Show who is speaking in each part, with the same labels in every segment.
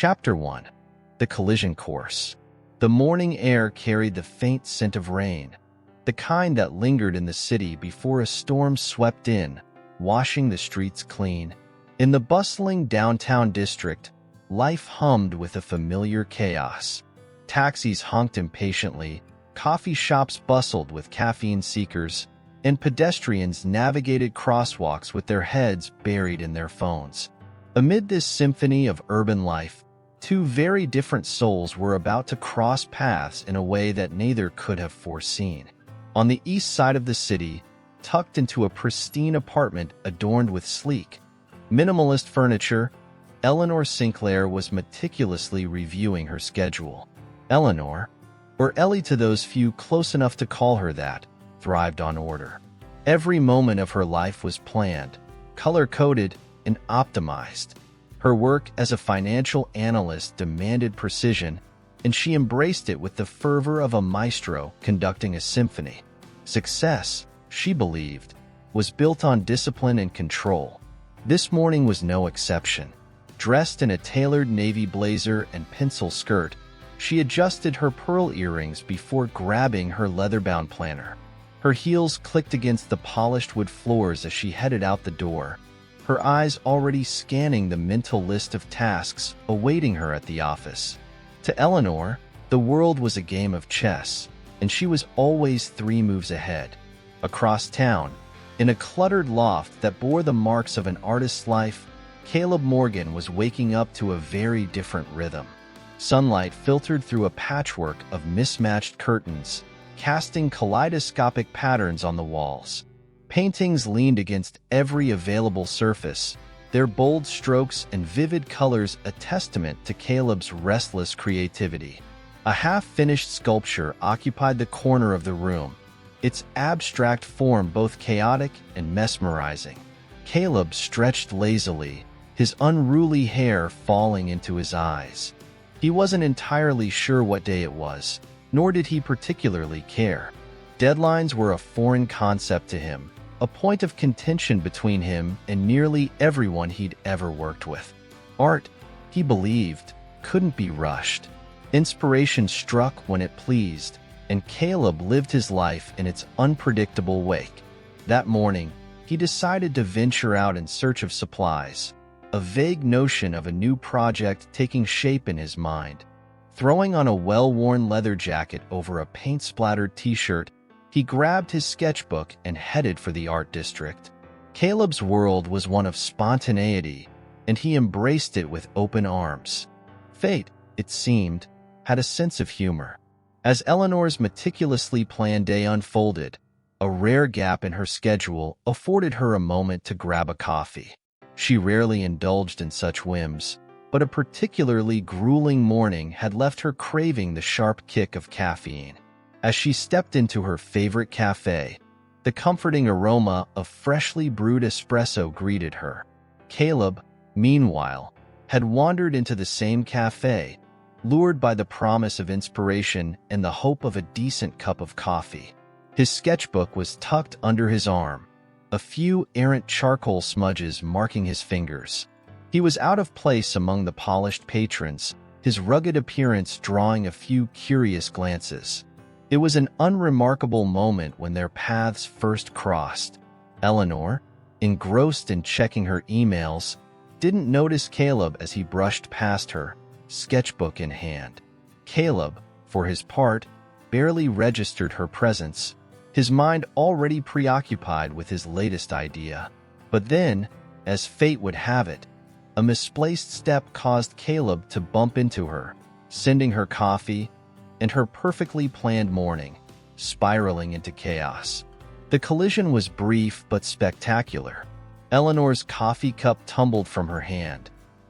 Speaker 1: Chapter 1. The Collision Course. The morning air carried the faint scent of rain, the kind that lingered in the city before a storm swept in, washing the streets clean. In the bustling downtown district, life hummed with a familiar chaos. Taxis honked impatiently, coffee shops bustled with caffeine seekers, and pedestrians navigated crosswalks with their heads buried in their phones. Amid this symphony of urban life, two very different souls were about to cross paths in a way that neither could have foreseen. On the east side of the city, tucked into a pristine apartment adorned with sleek, minimalist furniture, Eleanor Sinclair was meticulously reviewing her schedule. Eleanor, or Ellie to those few close enough to call her that, thrived on order. Every moment of her life was planned, color-coded, and optimized. Her work as a financial analyst demanded precision, and she embraced it with the fervor of a maestro conducting a symphony. Success, she believed, was built on discipline and control. This morning was no exception. Dressed in a tailored navy blazer and pencil skirt, she adjusted her pearl earrings before grabbing her leather-bound planner. Her heels clicked against the polished wood floors as she headed out the door, her eyes already scanning the mental list of tasks awaiting her at the office. To Eleanor, the world was a game of chess, and she was always 3 moves ahead. Across town, in a cluttered loft that bore the marks of an artist's life, Caleb Morgan was waking up to a very different rhythm. Sunlight filtered through a patchwork of mismatched curtains, casting kaleidoscopic patterns on the walls. Paintings leaned against every available surface, their bold strokes and vivid colors a testament to Caleb's restless creativity. A half-finished sculpture occupied the corner of the room, its abstract form both chaotic and mesmerizing. Caleb stretched lazily, his unruly hair falling into his eyes. He wasn't entirely sure what day it was, nor did he particularly care. Deadlines were a foreign concept to him, a point of contention between him and nearly everyone he'd ever worked with. Art, he believed, couldn't be rushed. Inspiration struck when it pleased, and Caleb lived his life in its unpredictable wake. That morning, he decided to venture out in search of supplies, a vague notion of a new project taking shape in his mind. Throwing on a well-worn leather jacket over a paint-splattered t-shirt, he grabbed his sketchbook and headed for the art district. Caleb's world was one of spontaneity, and he embraced it with open arms. Fate, it seemed, had a sense of humor. As Eleanor's meticulously planned day unfolded, a rare gap in her schedule afforded her a moment to grab a coffee. She rarely indulged in such whims, but a particularly grueling morning had left her craving the sharp kick of caffeine. As she stepped into her favorite cafe, the comforting aroma of freshly brewed espresso greeted her. Caleb, meanwhile, had wandered into the same cafe, lured by the promise of inspiration and the hope of a decent cup of coffee. His sketchbook was tucked under his arm, a few errant charcoal smudges marking his fingers. He was out of place among the polished patrons, his rugged appearance drawing a few curious glances. It was an unremarkable moment when their paths first crossed. Eleanor, engrossed in checking her emails, didn't notice Caleb as he brushed past her, sketchbook in hand. Caleb, for his part, barely registered her presence, his mind already preoccupied with his latest idea. But then, as fate would have it, a misplaced step caused Caleb to bump into her, sending her coffee and her perfectly planned morning spiraling into chaos. The collision was brief but spectacular. Eleanor's coffee cup tumbled from her hand,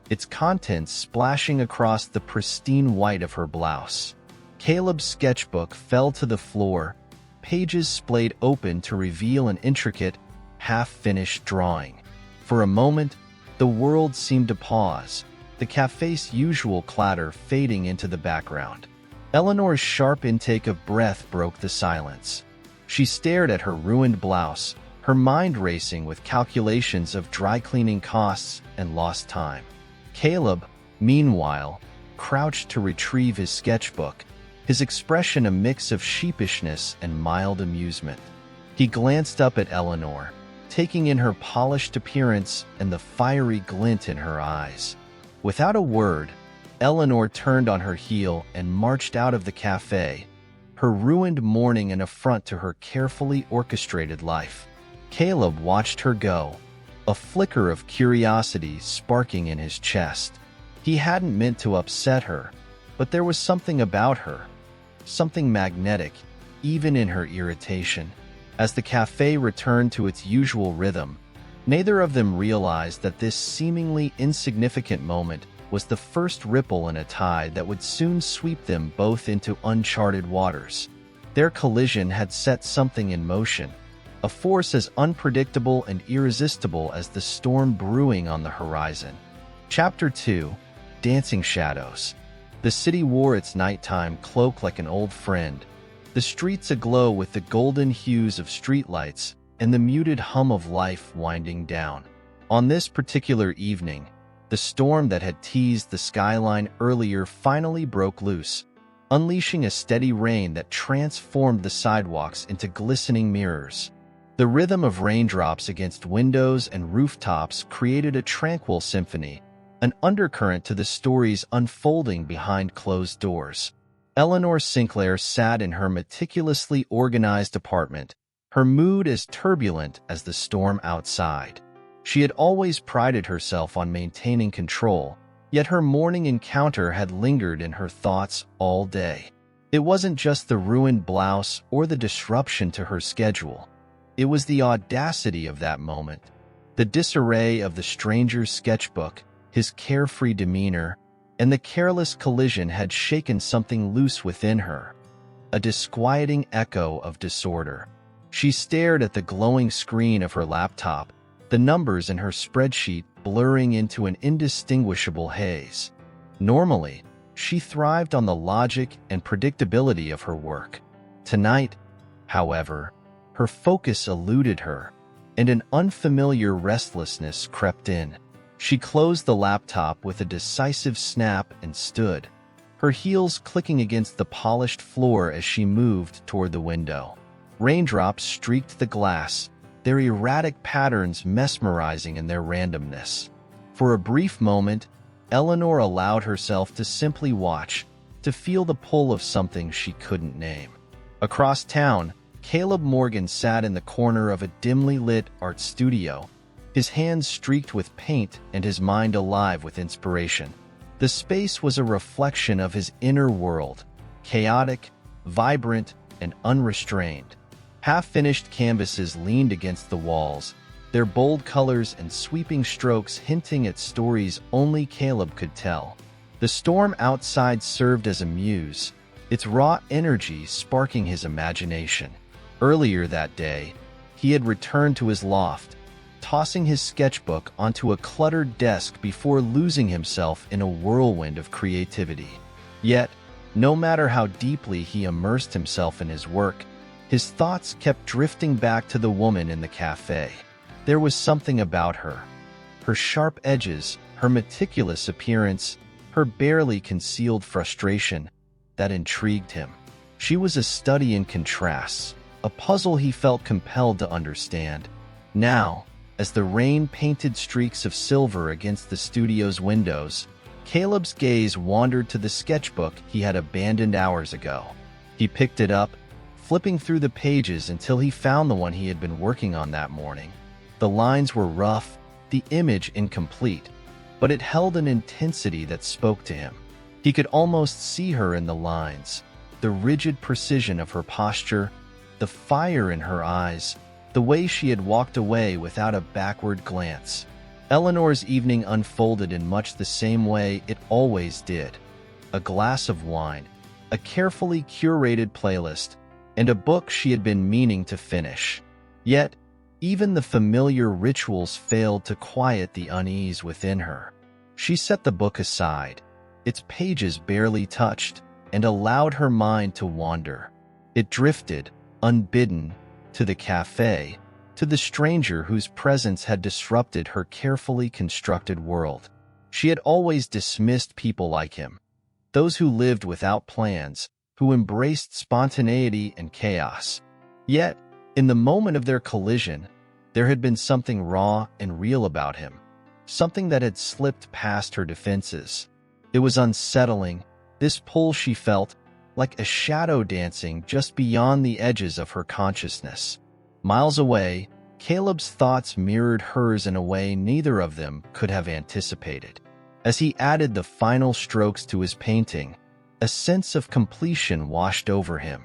Speaker 1: its contents splashing across the pristine white of her blouse. Caleb's sketchbook fell to the floor, pages splayed open to reveal an intricate, half-finished drawing. For a moment, the world seemed to pause, the cafe's usual clatter fading into the background. Eleanor's sharp intake of breath broke the silence. She stared at her ruined blouse, her mind racing with calculations of dry cleaning costs and lost time. Caleb, Meanwhile, crouched to retrieve his sketchbook, his expression a mix of sheepishness and mild amusement. He glanced up at Eleanor, taking in her polished appearance and the fiery glint in her eyes. Without a word, Eleanor turned on her heel and marched out of the cafe, her ruined morning an affront to her carefully orchestrated life. Caleb watched her go, a flicker of curiosity sparking in his chest. He hadn't meant to upset her, but there was something about her, something magnetic, even in her irritation. As the cafe returned to its usual rhythm, neither of them realized that this seemingly insignificant moment was the first ripple in a tide that would soon sweep them both into uncharted waters. Their collision had set something in motion, a force as unpredictable and irresistible as the storm brewing on the horizon. Chapter 2: Dancing Shadows. The city wore its nighttime cloak like an old friend, the streets aglow with the golden hues of streetlights and the muted hum of life winding down. On this particular evening, the storm that had teased the skyline earlier finally broke loose, unleashing a steady rain that transformed the sidewalks into glistening mirrors. The rhythm of raindrops against windows and rooftops created a tranquil symphony, an undercurrent to the stories unfolding behind closed doors. Eleanor Sinclair sat in her meticulously organized apartment, her mood as turbulent as the storm outside. She had always prided herself on maintaining control, yet her morning encounter had lingered in her thoughts all day. It wasn't just the ruined blouse or the disruption to her schedule. It was the audacity of that moment, the disarray of the stranger's sketchbook, his carefree demeanor, and the careless collision had shaken something loose within her, a disquieting echo of disorder. She stared at the glowing screen of her laptop, the numbers in her spreadsheet blurring into an indistinguishable haze. Normally, she thrived on the logic and predictability of her work. Tonight, however, her focus eluded her, and an unfamiliar restlessness crept in. She closed the laptop with a decisive snap and stood, her heels clicking against the polished floor as she moved toward the window. Raindrops streaked the glass, their erratic patterns mesmerizing in their randomness. For a brief moment, Eleanor allowed herself to simply watch, to feel the pull of something she couldn't name. Across town, Caleb Morgan sat in the corner of a dimly lit art studio, his hands streaked with paint and his mind alive with inspiration. The space was a reflection of his inner world, chaotic, vibrant, and unrestrained. Half-finished canvases leaned against the walls, their bold colors and sweeping strokes hinting at stories only Caleb could tell. The storm outside served as a muse, its raw energy sparking his imagination. Earlier that day, he had returned to his loft, tossing his sketchbook onto a cluttered desk before losing himself in a whirlwind of creativity. Yet, no matter how deeply he immersed himself in his work, his thoughts kept drifting back to the woman in the cafe. There was something about her, her sharp edges, her meticulous appearance, her barely concealed frustration, that intrigued him. She was a study in contrasts, a puzzle he felt compelled to understand. Now, as the rain painted streaks of silver against the studio's windows, Caleb's gaze wandered to the sketchbook he had abandoned hours ago. He picked it up, flipping through the pages until he found the one he had been working on that morning. The lines were rough, the image incomplete, but it held an intensity that spoke to him. He could almost see her in the lines, the rigid precision of her posture, the fire in her eyes, the way she had walked away without a backward glance. Eleanor's evening unfolded in much the same way it always did. A glass of wine, a carefully curated playlist, and a book she had been meaning to finish. Yet, even the familiar rituals failed to quiet the unease within her. She set the book aside, its pages barely touched, and allowed her mind to wander. It drifted, unbidden, to the cafe, to the stranger whose presence had disrupted her carefully constructed world. She had always dismissed people like him, those who lived without plans, who embraced spontaneity and chaos. Yet, in the moment of their collision, there had been something raw and real about him, something that had slipped past her defenses. It was unsettling, this pull she felt, like a shadow dancing just beyond the edges of her consciousness. Miles away, Caleb's thoughts mirrored hers in a way neither of them could have anticipated. As he added the final strokes to his painting, a sense of completion washed over him.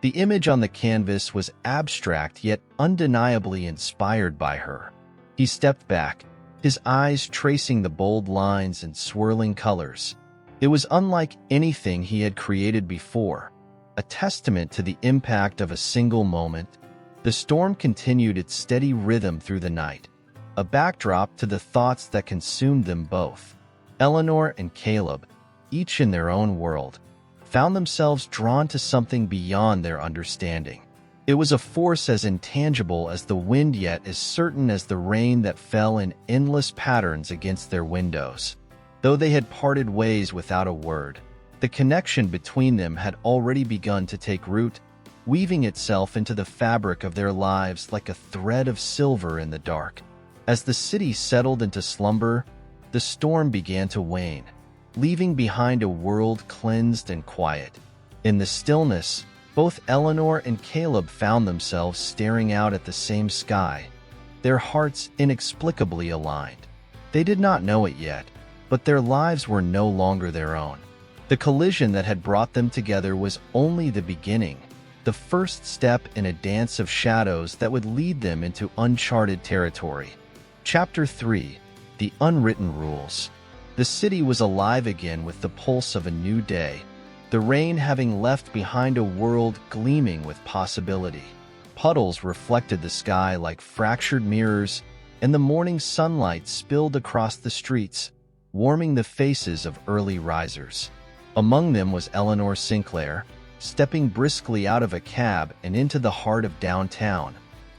Speaker 1: The image on the canvas was abstract yet undeniably inspired by her. He stepped back, his eyes tracing the bold lines and swirling colors. It was unlike anything he had created before, a testament to the impact of a single moment. The storm continued its steady rhythm through the night, a backdrop to the thoughts that consumed them both. Eleanor and Caleb, each in their own world, found themselves drawn to something beyond their understanding. It was a force as intangible as the wind yet as certain as the rain that fell in endless patterns against their windows. Though they had parted ways without a word, the connection between them had already begun to take root, weaving itself into the fabric of their lives like a thread of silver in the dark. As the city settled into slumber, the storm began to wane, leaving behind a world cleansed and quiet. In the stillness, both Eleanor and Caleb found themselves staring out at the same sky, their hearts inexplicably aligned. They did not know it yet, but their lives were no longer their own. The collision that had brought them together was only the beginning, the first step in a dance of shadows that would lead them into uncharted territory. Chapter 3: The Unwritten Rules. The city was alive again with the pulse of a new day, the rain having left behind a world gleaming with possibility. Puddles reflected the sky like fractured mirrors, and the morning sunlight spilled across the streets, warming the faces of early risers. Among them was Eleanor Sinclair, stepping briskly out of a cab and into the heart of downtown,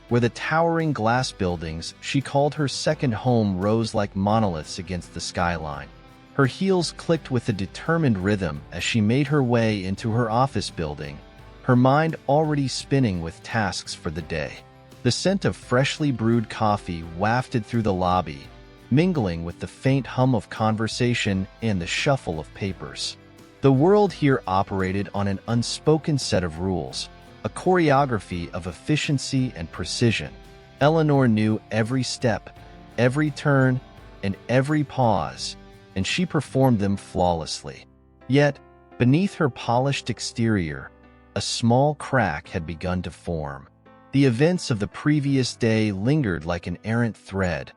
Speaker 1: where the towering glass buildings she called her second home rose like monoliths against the skyline. Her heels clicked with a determined rhythm as she made her way into her office building, her mind already spinning with tasks for the day. The scent of freshly brewed coffee wafted through the lobby, mingling with the faint hum of conversation and the shuffle of papers. The world here operated on an unspoken set of rules, a choreography of efficiency and precision. Eleanor knew every step, every turn, and every pause, and she performed them flawlessly. Yet, beneath her polished exterior, a small crack had begun to form. The events of the previous day lingered like an errant thread,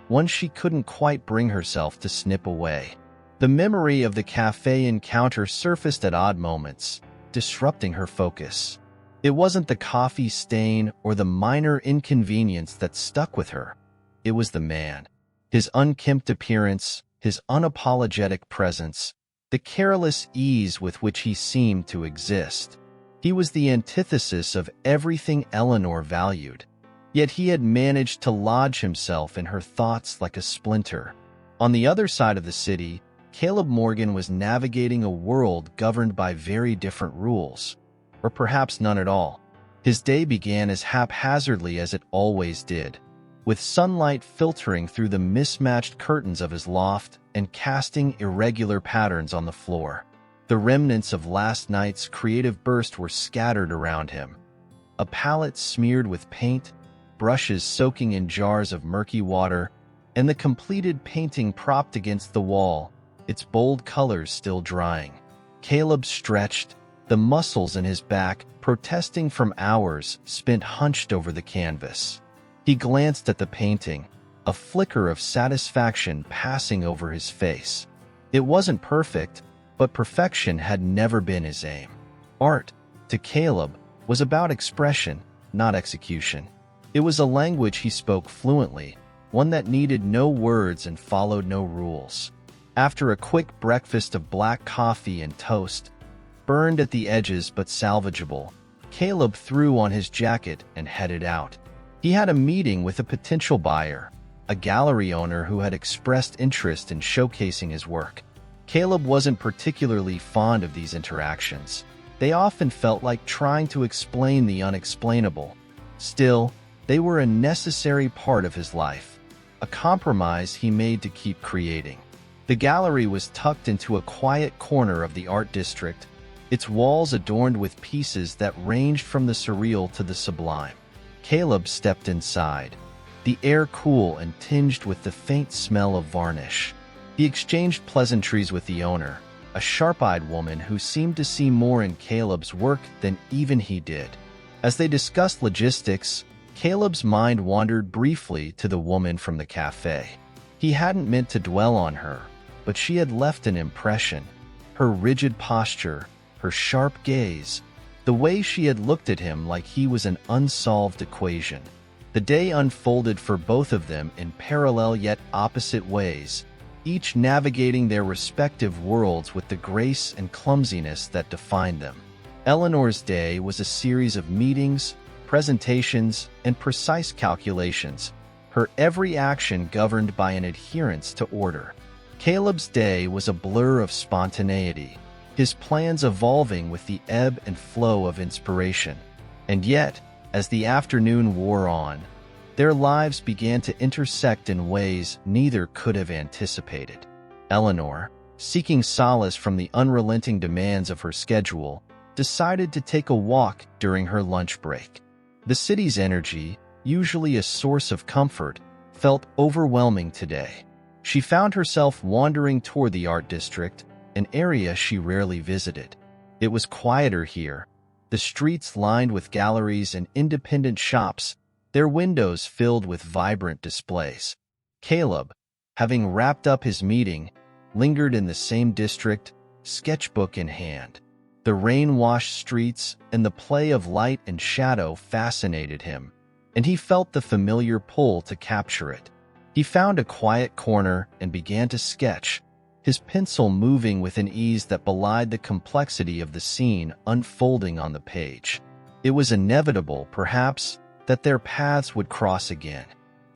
Speaker 1: one she couldn't quite bring herself to snip away. The memory of the cafe encounter surfaced at odd moments, disrupting her focus. It wasn't the coffee stain or the minor inconvenience that stuck with her. It was the man. His unkempt appearance, his unapologetic presence, the careless ease with which he seemed to exist. He was the antithesis of everything Eleanor valued. Yet he had managed to lodge himself in her thoughts like a splinter. On the other side of the city, Caleb Morgan was navigating a world governed by very different rules, or perhaps none at all. His day began as haphazardly as it always did, with sunlight filtering through the mismatched curtains of his loft and casting irregular patterns on the floor. The remnants of last night's creative burst were scattered around him. A palette smeared with paint, brushes soaking in jars of murky water, and the completed painting propped against the wall, its bold colors still drying. Caleb stretched, the muscles in his back protesting from hours spent hunched over the canvas. He glanced at the painting, a flicker of satisfaction passing over his face. It wasn't perfect, but perfection had never been his aim. Art, to Caleb, was about expression, not execution. It was a language he spoke fluently, one that needed no words and followed no rules. After a quick breakfast of black coffee and toast, burned at the edges but salvageable, Caleb threw on his jacket and headed out. He had a meeting with a potential buyer, a gallery owner who had expressed interest in showcasing his work. Caleb wasn't particularly fond of these interactions. They often felt like trying to explain the unexplainable. Still, they were a necessary part of his life, a compromise he made to keep creating. The gallery was tucked into a quiet corner of the art district, its walls adorned with pieces that ranged from the surreal to the sublime. Caleb stepped inside, the air cool and tinged with the faint smell of varnish. He exchanged pleasantries with the owner, a sharp-eyed woman who seemed to see more in Caleb's work than even he did. As they discussed logistics, Caleb's mind wandered briefly to the woman from the cafe. He hadn't meant to dwell on her, but she had left an impression. Her rigid posture, her sharp gaze, the way she had looked at him like he was an unsolved equation. The day unfolded for both of them in parallel yet opposite ways, each navigating their respective worlds with the grace and clumsiness that defined them. Eleanor's day was a series of meetings, presentations, and precise calculations, her every action governed by an adherence to order. Caleb's day was a blur of spontaneity, his plans evolving with the ebb and flow of inspiration. And yet, as the afternoon wore on, their lives began to intersect in ways neither could have anticipated. Eleanor, seeking solace from the unrelenting demands of her schedule, decided to take a walk during her lunch break. The city's energy, usually a source of comfort, felt overwhelming today. She found herself wandering toward the art district, an area she rarely visited. It was quieter here, the streets lined with galleries and independent shops, their windows filled with vibrant displays. Caleb, having wrapped up his meeting, lingered in the same district, sketchbook in hand. The rain-washed streets and the play of light and shadow fascinated him, and he felt the familiar pull to capture it. He found a quiet corner and began to sketch, his pencil moving with an ease that belied the complexity of the scene unfolding on the page. It was inevitable, perhaps, that their paths would cross again.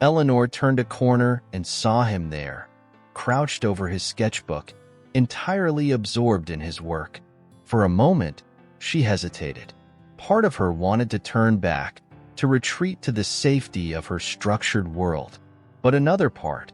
Speaker 1: Eleanor turned a corner and saw him there, crouched over his sketchbook, entirely absorbed in his work. For a moment, she hesitated. Part of her wanted to turn back, to retreat to the safety of her structured world. But another part,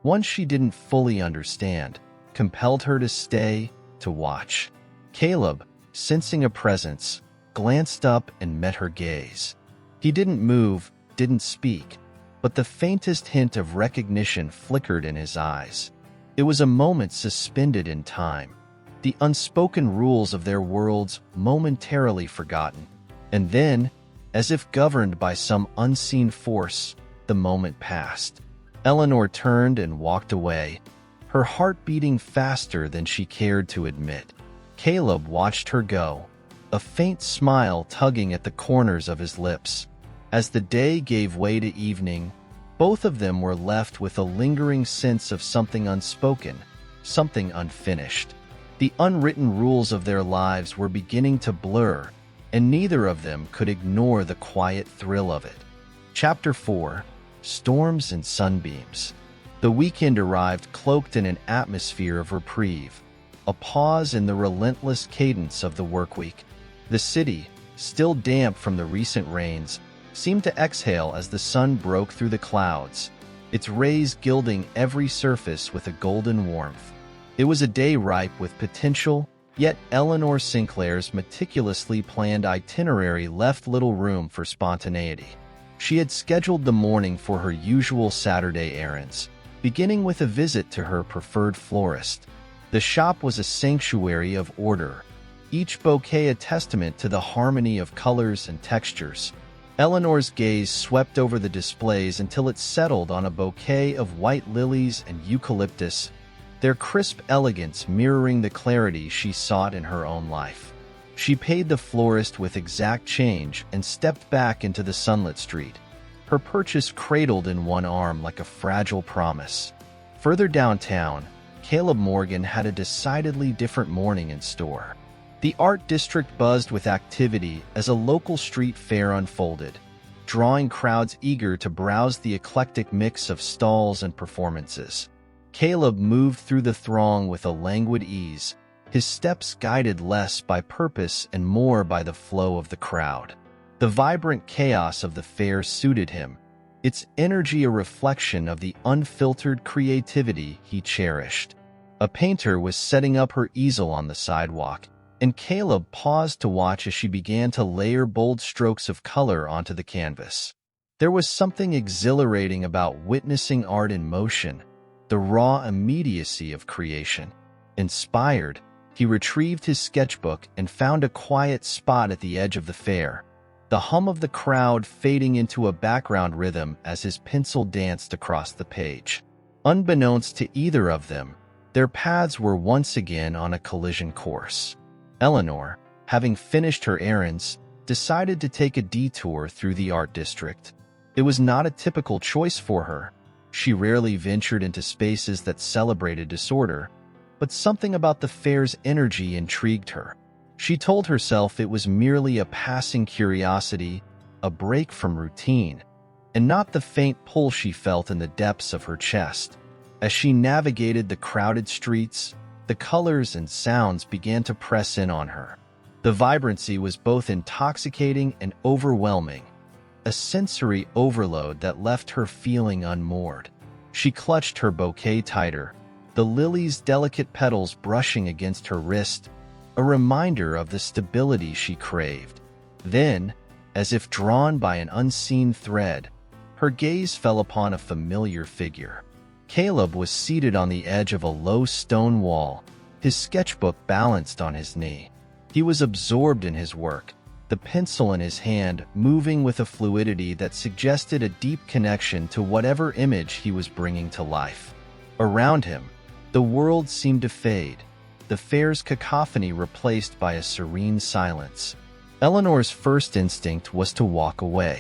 Speaker 1: one she didn't fully understand, compelled her to stay, to watch. Caleb, sensing a presence, glanced up and met her gaze. He didn't move, didn't speak, but the faintest hint of recognition flickered in his eyes. It was a moment suspended in time, the unspoken rules of their worlds momentarily forgotten. And then, as if governed by some unseen force, the moment passed. Eleanor turned and walked away, her heart beating faster than she cared to admit. Caleb watched her go, a faint smile tugging at the corners of his lips. As the day gave way to evening, both of them were left with a lingering sense of something unspoken, something unfinished. The unwritten rules of their lives were beginning to blur, and neither of them could ignore the quiet thrill of it. Chapter 4: Storms and Sunbeams. The weekend arrived cloaked in an atmosphere of reprieve, a pause in the relentless cadence of the workweek. The city, still damp from the recent rains, seemed to exhale as the sun broke through the clouds, its rays gilding every surface with a golden warmth. It was a day ripe with potential, yet Eleanor Sinclair's meticulously planned itinerary left little room for spontaneity. She had scheduled the morning for her usual Saturday errands, beginning with a visit to her preferred florist. The shop was a sanctuary of order, each bouquet a testament to the harmony of colors and textures. Eleanor's gaze swept over the displays until it settled on a bouquet of white lilies and eucalyptus, their crisp elegance mirroring the clarity she sought in her own life. She paid the florist with exact change and stepped back into the sunlit street, her purchase cradled in one arm like a fragile promise. Further downtown, Caleb Morgan had a decidedly different morning in store. The art district buzzed with activity as a local street fair unfolded. drawing crowds eager to browse the eclectic mix of stalls and performances. Caleb moved through the throng with a languid ease, his steps guided less by purpose and more by the flow of the crowd. The vibrant chaos of the fair suited him, its energy a reflection of the unfiltered creativity he cherished. A painter was setting up her easel on the sidewalk, and Caleb paused to watch as she began to layer bold strokes of color onto the canvas. There was something exhilarating about witnessing art in motion, the raw immediacy of creation. Inspired, he retrieved his sketchbook and found a quiet spot at the edge of the fair, the hum of the crowd fading into a background rhythm as his pencil danced across the page. Unbeknownst to either of them, their paths were once again on a collision course. Eleanor, having finished her errands, decided to take a detour through the art district. It was not a typical choice for her. She rarely ventured into spaces that celebrated disorder, but something about the fair's energy intrigued her. She told herself it was merely a passing curiosity, a break from routine, and not the faint pull she felt in the depths of her chest. As she navigated the crowded streets, the colors and sounds began to press in on her. The vibrancy was both intoxicating and overwhelming, a sensory overload that left her feeling unmoored. She clutched her bouquet tighter, the lily's delicate petals brushing against her wrist, a reminder of the stability she craved. Then, as if drawn by an unseen thread, her gaze fell upon a familiar figure. Caleb was seated on the edge of a low stone wall, his sketchbook balanced on his knee. He was absorbed in his work, the pencil in his hand moving with a fluidity that suggested a deep connection to whatever image he was bringing to life. Around him, the world seemed to fade, the fair's cacophony replaced by a serene silence. Eleanor's first instinct was to walk away.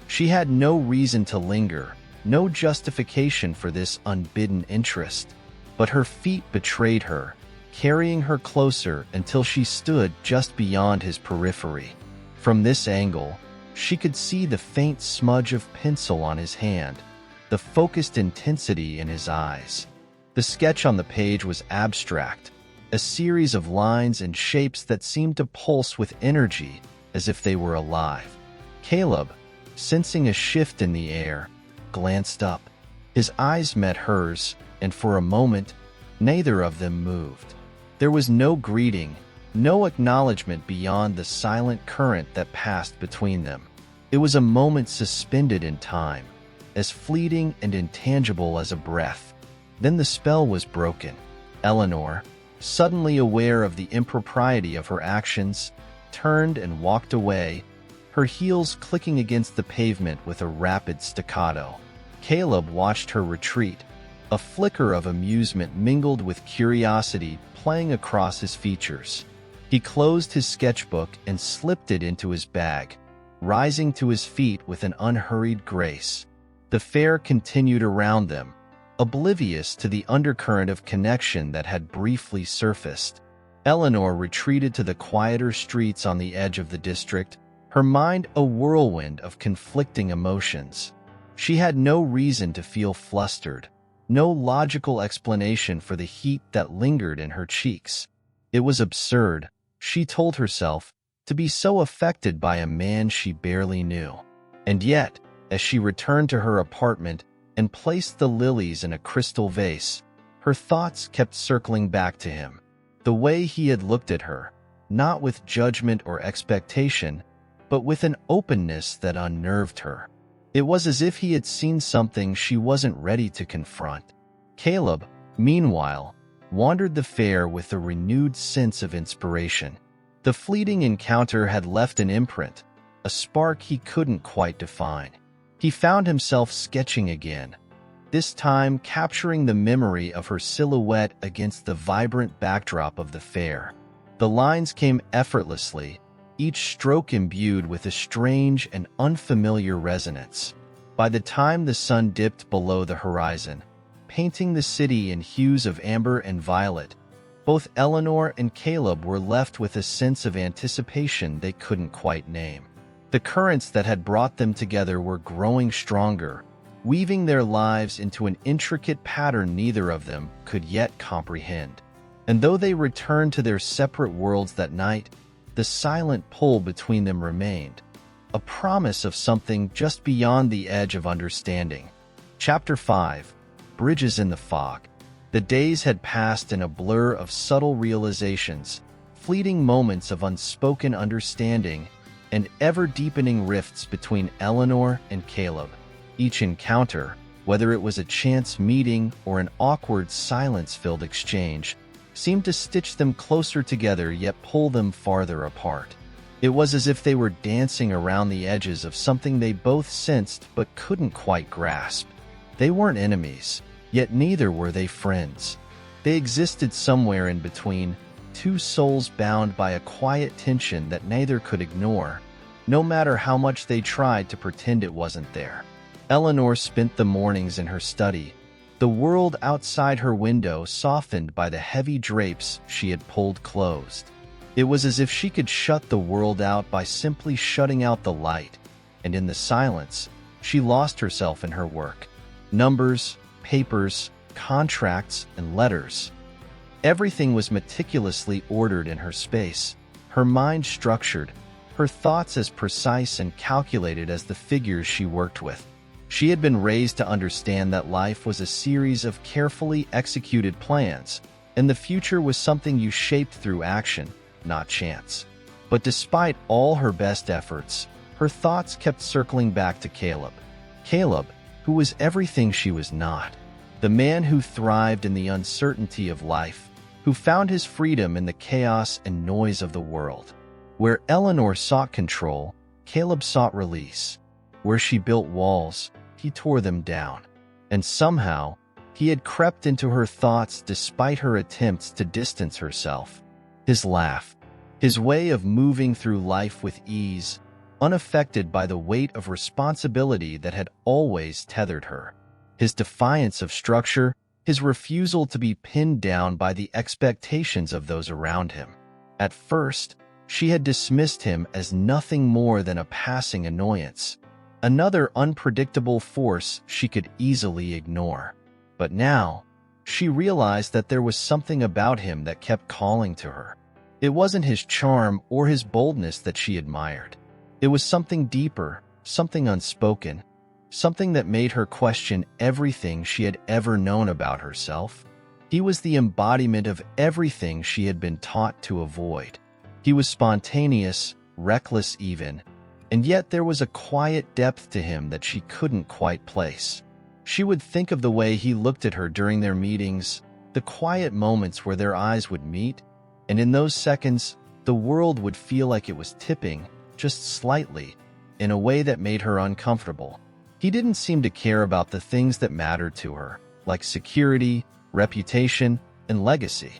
Speaker 1: She had no reason to linger, no justification for this unbidden interest, but her feet betrayed her, carrying her closer until she stood just beyond his periphery. From this angle, she could see the faint smudge of pencil on his hand, the focused intensity in his eyes. The sketch on the page was abstract, a series of lines and shapes that seemed to pulse with energy as if they were alive. Caleb, sensing a shift in the air, glanced up. His eyes met hers, and for a moment, neither of them moved. There was no greeting, no acknowledgement beyond the silent current that passed between them. It was a moment suspended in time, as fleeting and intangible as a breath. Then the spell was broken. Eleanor, suddenly aware of the impropriety of her actions, turned and walked away, her heels clicking against the pavement with a rapid staccato. Caleb watched her retreat, a flicker of amusement mingled with curiosity playing across his features. He closed his sketchbook and slipped it into his bag, rising to his feet with an unhurried grace. The fair continued around them, oblivious to the undercurrent of connection that had briefly surfaced. Eleanor retreated to the quieter streets on the edge of the district, her mind a whirlwind of conflicting emotions. She had no reason to feel flustered, no logical explanation for the heat that lingered in her cheeks. It was absurd, she told herself, to be so affected by a man she barely knew. And yet, as she returned to her apartment and placed the lilies in a crystal vase, her thoughts kept circling back to him. The way he had looked at her, not with judgment or expectation, but with an openness that unnerved her. It was as if he had seen something she wasn't ready to confront. Caleb, meanwhile, wandered the fair with a renewed sense of inspiration. The fleeting encounter had left an imprint, a spark he couldn't quite define. He found himself sketching again, this time capturing the memory of her silhouette against the vibrant backdrop of the fair. The lines came effortlessly, each stroke imbued with a strange and unfamiliar resonance. By the time the sun dipped below the horizon, painting the city in hues of amber and violet, both Eleanor and Caleb were left with a sense of anticipation they couldn't quite name. The currents that had brought them together were growing stronger, weaving their lives into an intricate pattern neither of them could yet comprehend. And though they returned to their separate worlds that night, the silent pull between them remained, a promise of something just beyond the edge of understanding. Chapter 5. Bridges in the Fog. The days had passed in a blur of subtle realizations, fleeting moments of unspoken understanding, and ever-deepening rifts between Eleanor and Caleb. Each encounter, whether it was a chance meeting or an awkward silence-filled exchange, seemed to stitch them closer together yet pull them farther apart. It was as if they were dancing around the edges of something they both sensed but couldn't quite grasp. They weren't enemies, yet neither were they friends. They existed somewhere in between, two souls bound by a quiet tension that neither could ignore, no matter how much they tried to pretend it wasn't there. Eleanor spent the mornings in her study, the world outside her window softened by the heavy drapes she had pulled closed. It was as if she could shut the world out by simply shutting out the light, and in the silence, she lost herself in her work. Numbers, papers, contracts, and letters. Everything was meticulously ordered in her space, her mind structured, her thoughts as precise and calculated as the figures she worked with. She had been raised to understand that life was a series of carefully executed plans, and the future was something you shaped through action, not chance. But despite all her best efforts, her thoughts kept circling back to Caleb. Caleb, who was everything she was not. The man who thrived in the uncertainty of life, who found his freedom in the chaos and noise of the world. Where Eleanor sought control, Caleb sought release. Where she built walls, he tore them down. And somehow, he had crept into her thoughts despite her attempts to distance herself. His laugh, his way of moving through life with ease, unaffected by the weight of responsibility that had always tethered her. His defiance of structure, his refusal to be pinned down by the expectations of those around him. At first, she had dismissed him as nothing more than a passing annoyance, another unpredictable force she could easily ignore. But now, she realized that there was something about him that kept calling to her. It wasn't his charm or his boldness that she admired. It was something deeper, something unspoken, something that made her question everything she had ever known about herself. He was the embodiment of everything she had been taught to avoid. He was spontaneous, reckless even, and yet there was a quiet depth to him that she couldn't quite place. She would think of the way he looked at her during their meetings, the quiet moments where their eyes would meet, and in those seconds, the world would feel like it was tipping, just slightly, in a way that made her uncomfortable. He didn't seem to care about the things that mattered to her, like security, reputation, and legacy.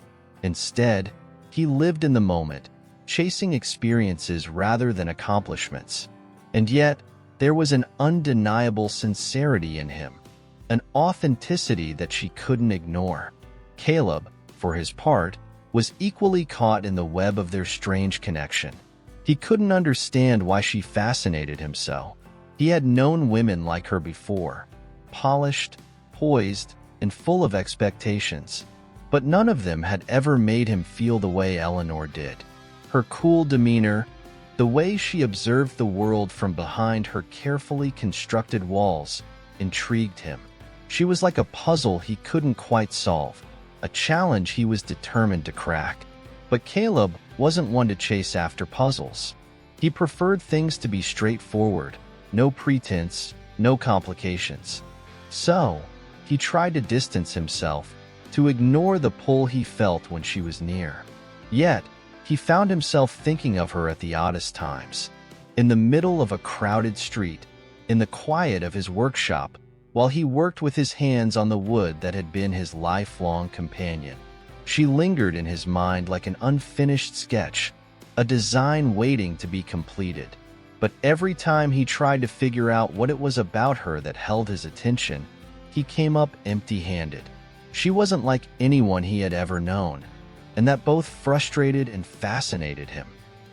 Speaker 1: Instead, he lived in the moment, chasing experiences rather than accomplishments. And yet, there was an undeniable sincerity in him, an authenticity that she couldn't ignore. Caleb, for his part, was equally caught in the web of their strange connection. He couldn't understand why she fascinated him so. He had known women like her before, polished, poised, and full of expectations, but none of them had ever made him feel the way Eleanor did. Her cool demeanor, the way she observed the world from behind her carefully constructed walls, intrigued him. She was like a puzzle he couldn't quite solve, a challenge he was determined to crack. But Caleb wasn't one to chase after puzzles. He preferred things to be straightforward, no pretense, no complications. So, he tried to distance himself, to ignore the pull he felt when she was near. Yet, he found himself thinking of her at the oddest times. In the middle of a crowded street, in the quiet of his workshop, while he worked with his hands on the wood that had been his lifelong companion. She lingered in his mind like an unfinished sketch, a design waiting to be completed. But every time he tried to figure out what it was about her that held his attention, he came up empty-handed. She wasn't like anyone he had ever known, and that both frustrated and fascinated him.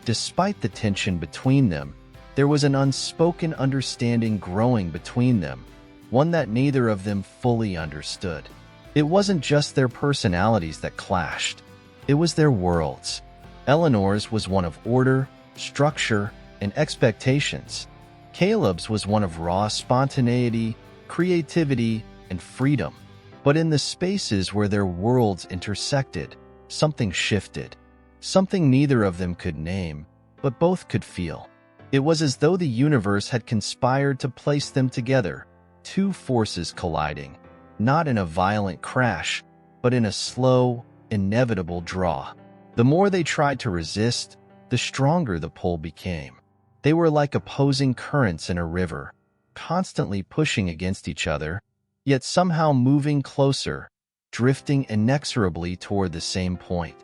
Speaker 1: Despite the tension between them, There was an unspoken understanding growing between them, one that neither of them fully understood. It wasn't just their personalities that clashed. It was their worlds. Eleanor's was one of order, structure, and expectations. Caleb's was one of raw spontaneity, creativity, and freedom. But in the spaces where their worlds intersected, something shifted. Something neither of them could name, but both could feel. It was as though the universe had conspired to place them together, two forces colliding, not in a violent crash, but in a slow, inevitable draw. The more they tried to resist, the stronger the pull became. They were like opposing currents in a river, constantly pushing against each other, yet somehow moving closer, drifting inexorably toward the same point.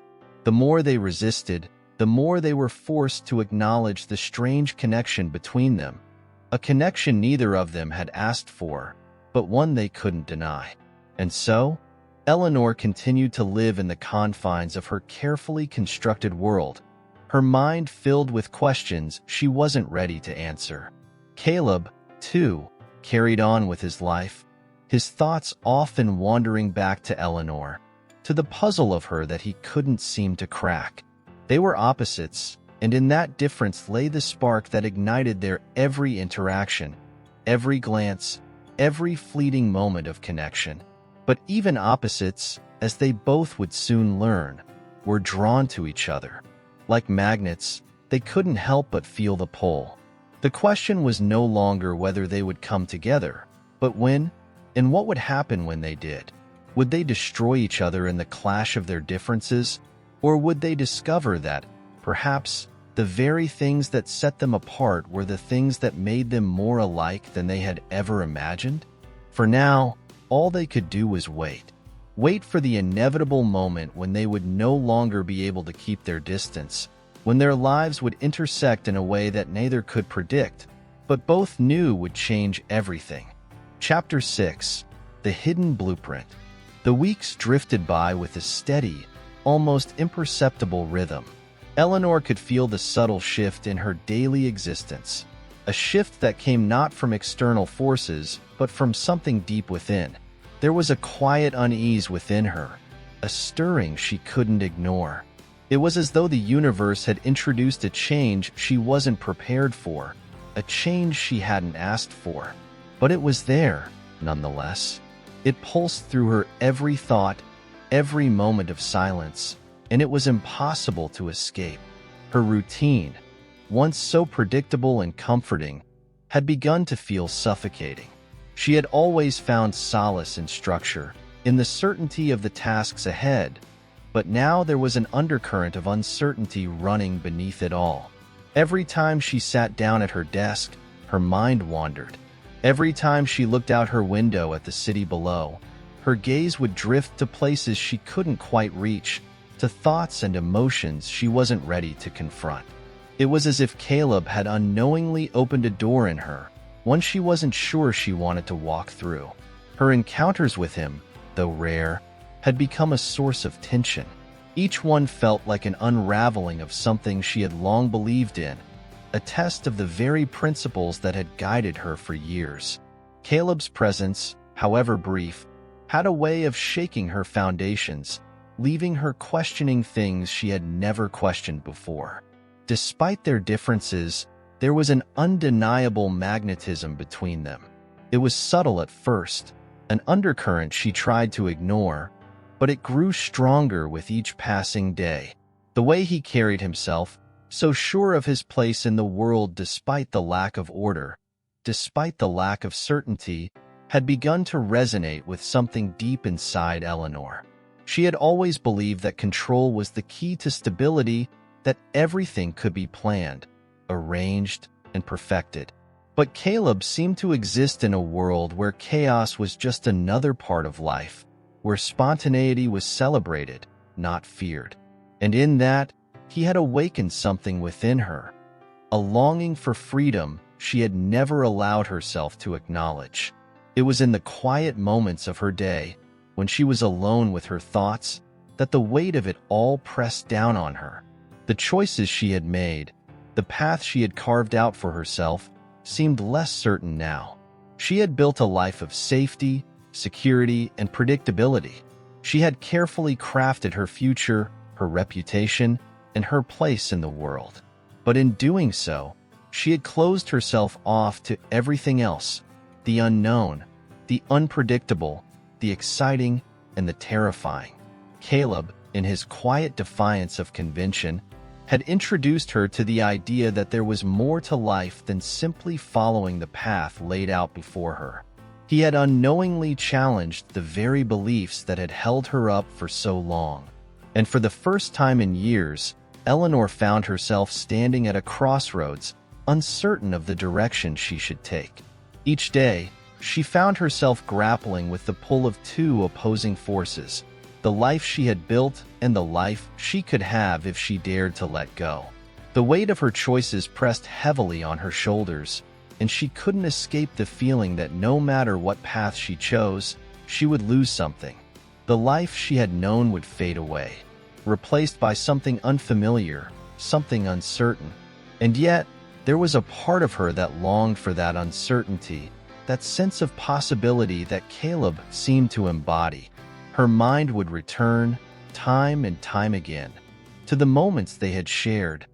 Speaker 1: The more they resisted, the more they were forced to acknowledge the strange connection between them, a connection neither of them had asked for, but one they couldn't deny. And so, Eleanor continued to live in the confines of her carefully constructed world, her mind filled with questions she wasn't ready to answer. Caleb, too, carried on with his life, his thoughts often wandering back to Eleanor, to the puzzle of her that he couldn't seem to crack. They were opposites, and in that difference lay the spark that ignited their every interaction, every glance, every fleeting moment of connection. But even opposites, as they both would soon learn, were drawn to each other. Like magnets, they couldn't help but feel the pull. The question was no longer whether they would come together, but when, and what would happen when they did. Would they destroy each other in the clash of their differences, or would they discover that, perhaps, the very things that set them apart were the things that made them more alike than they had ever imagined? For now, all they could do was wait. Wait for the inevitable moment when they would no longer be able to keep their distance, when their lives would intersect in a way that neither could predict, but both knew would change everything. Chapter 6. The Hidden Blueprint. The weeks drifted by with a steady, almost imperceptible rhythm. Eleanor could feel the subtle shift in her daily existence, a shift that came not from external forces, but from something deep within. There was a quiet unease within her, a stirring she couldn't ignore. It was as though the universe had introduced a change she wasn't prepared for, a change she hadn't asked for. But it was there, nonetheless. It pulsed through her every thought, every moment of silence, and it was impossible to escape. Her routine, once so predictable and comforting, had begun to feel suffocating. She had always found solace in structure, in the certainty of the tasks ahead, but now there was an undercurrent of uncertainty running beneath it all. Every time she sat down at her desk, her mind wandered. Every time she looked out her window at the city below, her gaze would drift to places she couldn't quite reach, to thoughts and emotions she wasn't ready to confront. It was as if Caleb had unknowingly opened a door in her, one she wasn't sure she wanted to walk through. Her encounters with him, though rare, had become a source of tension. Each one felt like an unraveling of something she had long believed in, a test of the very principles that had guided her for years. Caleb's presence, however brief, had a way of shaking her foundations, leaving her questioning things she had never questioned before. Despite their differences, there was an undeniable magnetism between them. It was subtle at first, an undercurrent she tried to ignore, but it grew stronger with each passing day. The way he carried himself, so sure of his place in the world despite the lack of order, despite the lack of certainty, had begun to resonate with something deep inside Eleanor. She had always believed that control was the key to stability, that everything could be planned, arranged, and perfected. But Caleb seemed to exist in a world where chaos was just another part of life, where spontaneity was celebrated, not feared. And in that, he had awakened something within her, a longing for freedom she had never allowed herself to acknowledge. It was in the quiet moments of her day, when she was alone with her thoughts, that the weight of it all pressed down on her. The choices she had made, The path she had carved out for herself seemed less certain now. She had built a life of safety, security, and predictability. She had carefully crafted her future, her reputation, and her place in the world. But in doing so, she had closed herself off to everything else: the unknown, the unpredictable, the exciting, and the terrifying. Caleb, in his quiet defiance of convention, had introduced her to the idea that there was more to life than simply following the path laid out before her. He had unknowingly challenged the very beliefs that had held her up for so long. And for the first time in years, Eleanor found herself standing at a crossroads, uncertain of the direction she should take. Each day, she found herself grappling with the pull of two opposing forces: the life she had built and the life she could have if she dared to let go. The weight of her choices pressed heavily on her shoulders, and she couldn't escape the feeling that no matter what path she chose, she would lose something. The life she had known would fade away, replaced by something unfamiliar, something uncertain. And yet, there was a part of her that longed for that uncertainty, that sense of possibility that Caleb seemed to embody. Her mind would return, time and time again, to the moments they had shared,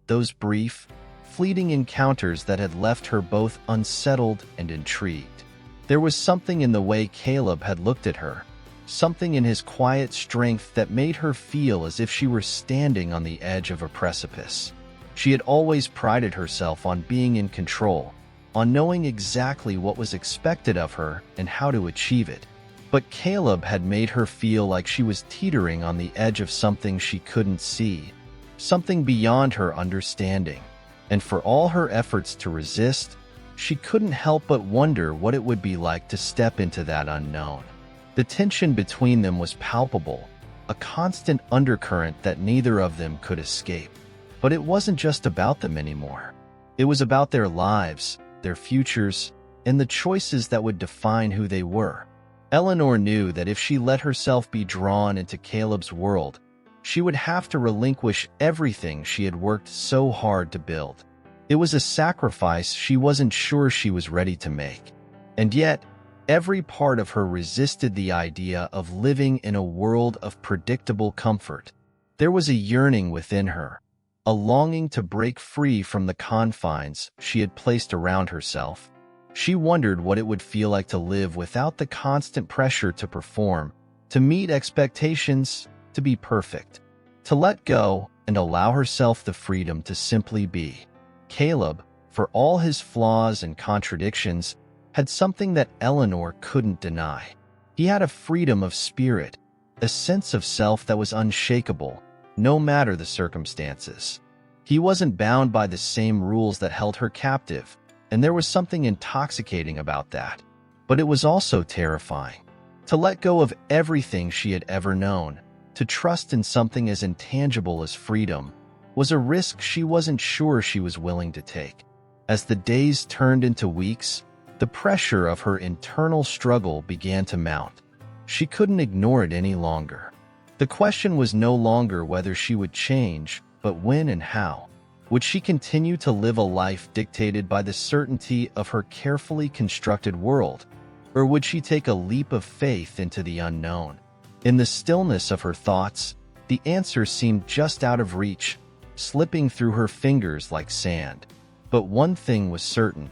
Speaker 1: those brief, fleeting encounters that had left her both unsettled and intrigued. There was something in the way Caleb had looked at her, something in his quiet strength that made her feel as if she were standing on the edge of a precipice. She had always prided herself on being in control, on knowing exactly what was expected of her and how to achieve it. But Caleb had made her feel like she was teetering on the edge of something she couldn't see, something beyond her understanding. And for all her efforts to resist, she couldn't help but wonder what it would be like to step into that unknown. The tension between them was palpable, a constant undercurrent that neither of them could escape. But it wasn't just about them anymore. It was about their lives, their futures, and the choices that would define who they were. Eleanor knew that if she let herself be drawn into Caleb's world, she would have to relinquish everything she had worked so hard to build. It was a sacrifice she wasn't sure she was ready to make. And yet, every part of her resisted the idea of living in a world of predictable comfort. There was a yearning within her, a longing to break free from the confines she had placed around herself. She wondered what it would feel like to live without the constant pressure to perform, to meet expectations, to be perfect, to let go and allow herself the freedom to simply be. Caleb, for all his flaws and contradictions, had something that Eleanor couldn't deny. He had a freedom of spirit, a sense of self that was unshakable, no matter the circumstances. He wasn't bound by the same rules that held her captive, and there was something intoxicating about that. But it was also terrifying. To let go of everything she had ever known, to trust in something as intangible as freedom, was a risk she wasn't sure she was willing to take. As the days turned into weeks, the pressure of her internal struggle began to mount. She couldn't ignore it any longer. The question was no longer whether she would change, but when and how. Would she continue to live a life dictated by the certainty of her carefully constructed world, or would she take a leap of faith into the unknown? In the stillness of her thoughts, the answer seemed just out of reach, slipping through her fingers like sand. But one thing was certain.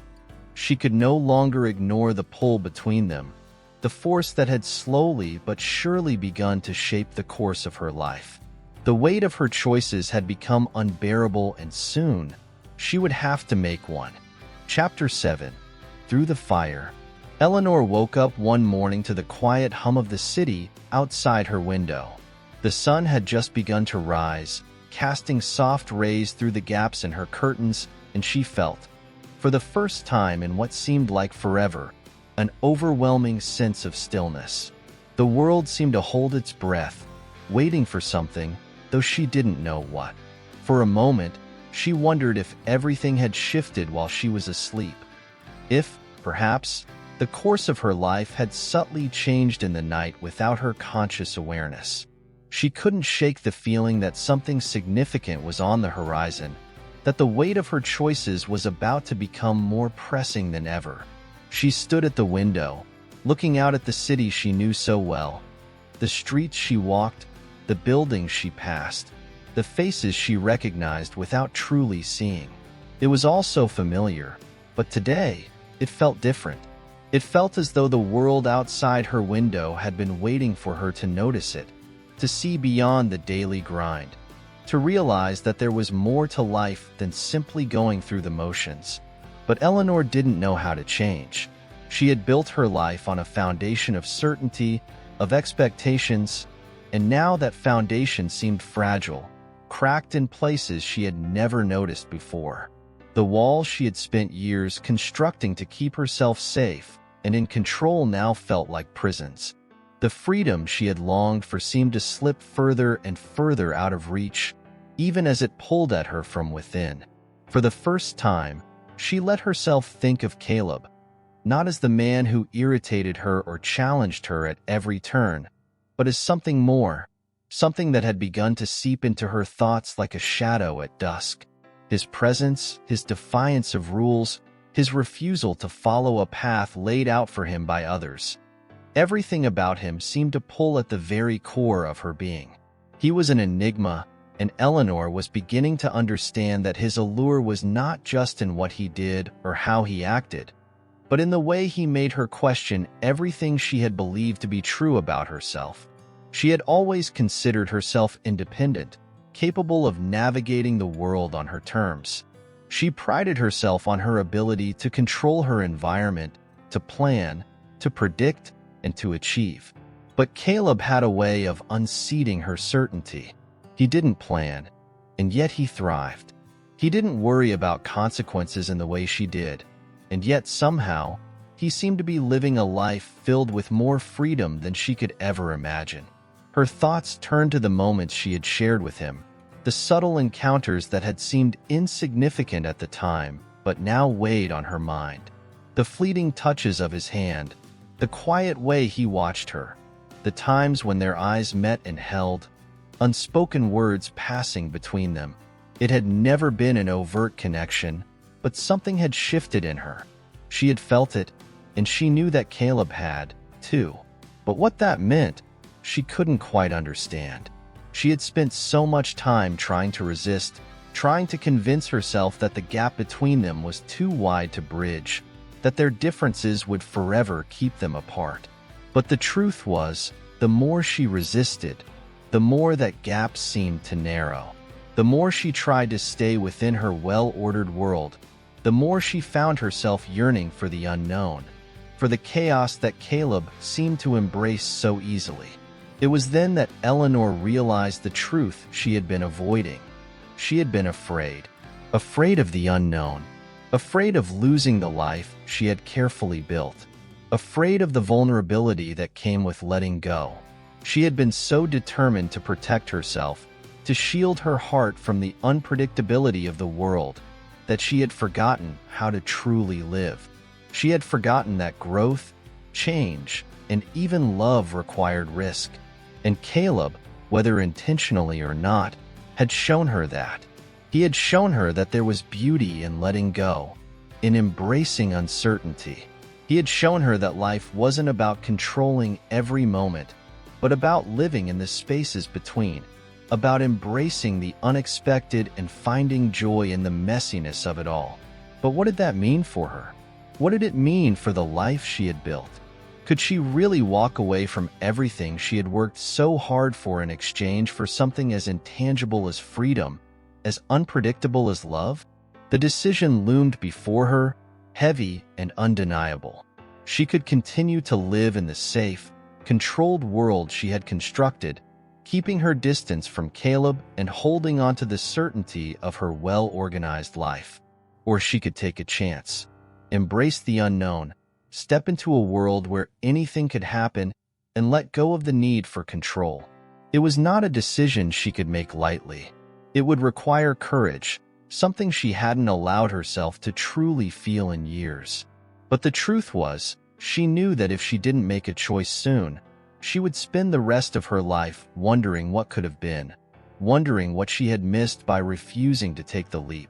Speaker 1: She could no longer ignore the pull between them, the force that had slowly but surely begun to shape the course of her life. The weight of her choices had become unbearable, and soon, she would have to make one. Chapter 7. Through the Fire. Eleanor woke up one morning to the quiet hum of the city outside her window. The sun had just begun to rise, casting soft rays through the gaps in her curtains, and she felt, for the first time in what seemed like forever, an overwhelming sense of stillness. The world seemed to hold its breath, waiting for something, though she didn't know what. For a moment, she wondered if everything had shifted while she was asleep. If, perhaps, the course of her life had subtly changed in the night without her conscious awareness. She couldn't shake the feeling that something significant was on the horizon, that the weight of her choices was about to become more pressing than ever. She stood at the window, looking out at the city she knew so well, the streets she walked, the buildings she passed, the faces she recognized without truly seeing. It was all so familiar, but today, it felt different. It felt as though the world outside her window had been waiting for her to notice it, to see beyond the daily grind, to realize that there was more to life than simply going through the motions. But Eleanor didn't know how to change. She had built her life on a foundation of certainty, of expectations, and now that foundation seemed fragile, cracked in places she had never noticed before. The walls she had spent years constructing to keep herself safe and in control now felt like prisons. The freedom she had longed for seemed to slip further and further out of reach, even as it pulled at her from within. For the first time, she let herself think of Caleb, not as the man who irritated her or challenged her at every turn, but as something more, something that had begun to seep into her thoughts like a shadow at dusk. His presence, his defiance of rules, his refusal to follow a path laid out for him by others. Everything about him seemed to pull at the very core of her being. He was an enigma, and Eleanor was beginning to understand that his allure was not just in what he did or how he acted, but in the way he made her question everything she had believed to be true about herself. She had always considered herself independent, capable of navigating the world on her terms. She prided herself on her ability to control her environment, to plan, to predict, and to achieve. But Caleb had a way of unseating her certainty. He didn't plan, and yet he thrived. He didn't worry about consequences in the way she did, and yet somehow, he seemed to be living a life filled with more freedom than she could ever imagine. Her thoughts turned to the moments she had shared with him, the subtle encounters that had seemed insignificant at the time, but now weighed on her mind. The fleeting touches of his hand, the quiet way he watched her, the times when their eyes met and held, unspoken words passing between them. It had never been an overt connection, but something had shifted in her. She had felt it, and she knew that Caleb had, too. But what that meant, she couldn't quite understand. She had spent so much time trying to resist, trying to convince herself that the gap between them was too wide to bridge, that their differences would forever keep them apart. But the truth was, the more she resisted, the more that gap seemed to narrow. The more she tried to stay within her well-ordered world, the more she found herself yearning for the unknown, for the chaos that Caleb seemed to embrace so easily. It was then that Eleanor realized the truth she had been avoiding. She had been afraid of the unknown, afraid of losing the life she had carefully built, afraid of the vulnerability that came with letting go. She had been so determined to protect herself, to shield her heart from the unpredictability of the world, that she had forgotten how to truly live. She had forgotten that growth, change, and even love required risk. And Caleb, whether intentionally or not, had shown her that. He had shown her that there was beauty in letting go, in embracing uncertainty. He had shown her that life wasn't about controlling every moment, but about living in the spaces between, about embracing the unexpected and finding joy in the messiness of it all. But what did that mean for her? What did it mean for the life she had built? Could she really walk away from everything she had worked so hard for in exchange for something as intangible as freedom, as unpredictable as love? The decision loomed before her, heavy and undeniable. She could continue to live in the safe, controlled world she had constructed, keeping her distance from Caleb and holding on to the certainty of her well-organized life. Or she could take a chance, embrace the unknown, step into a world where anything could happen, and let go of the need for control. It was not a decision she could make lightly. It would require courage, something she hadn't allowed herself to truly feel in years. But the truth was, she knew that if she didn't make a choice soon, she would spend the rest of her life wondering what could have been, wondering what she had missed by refusing to take the leap.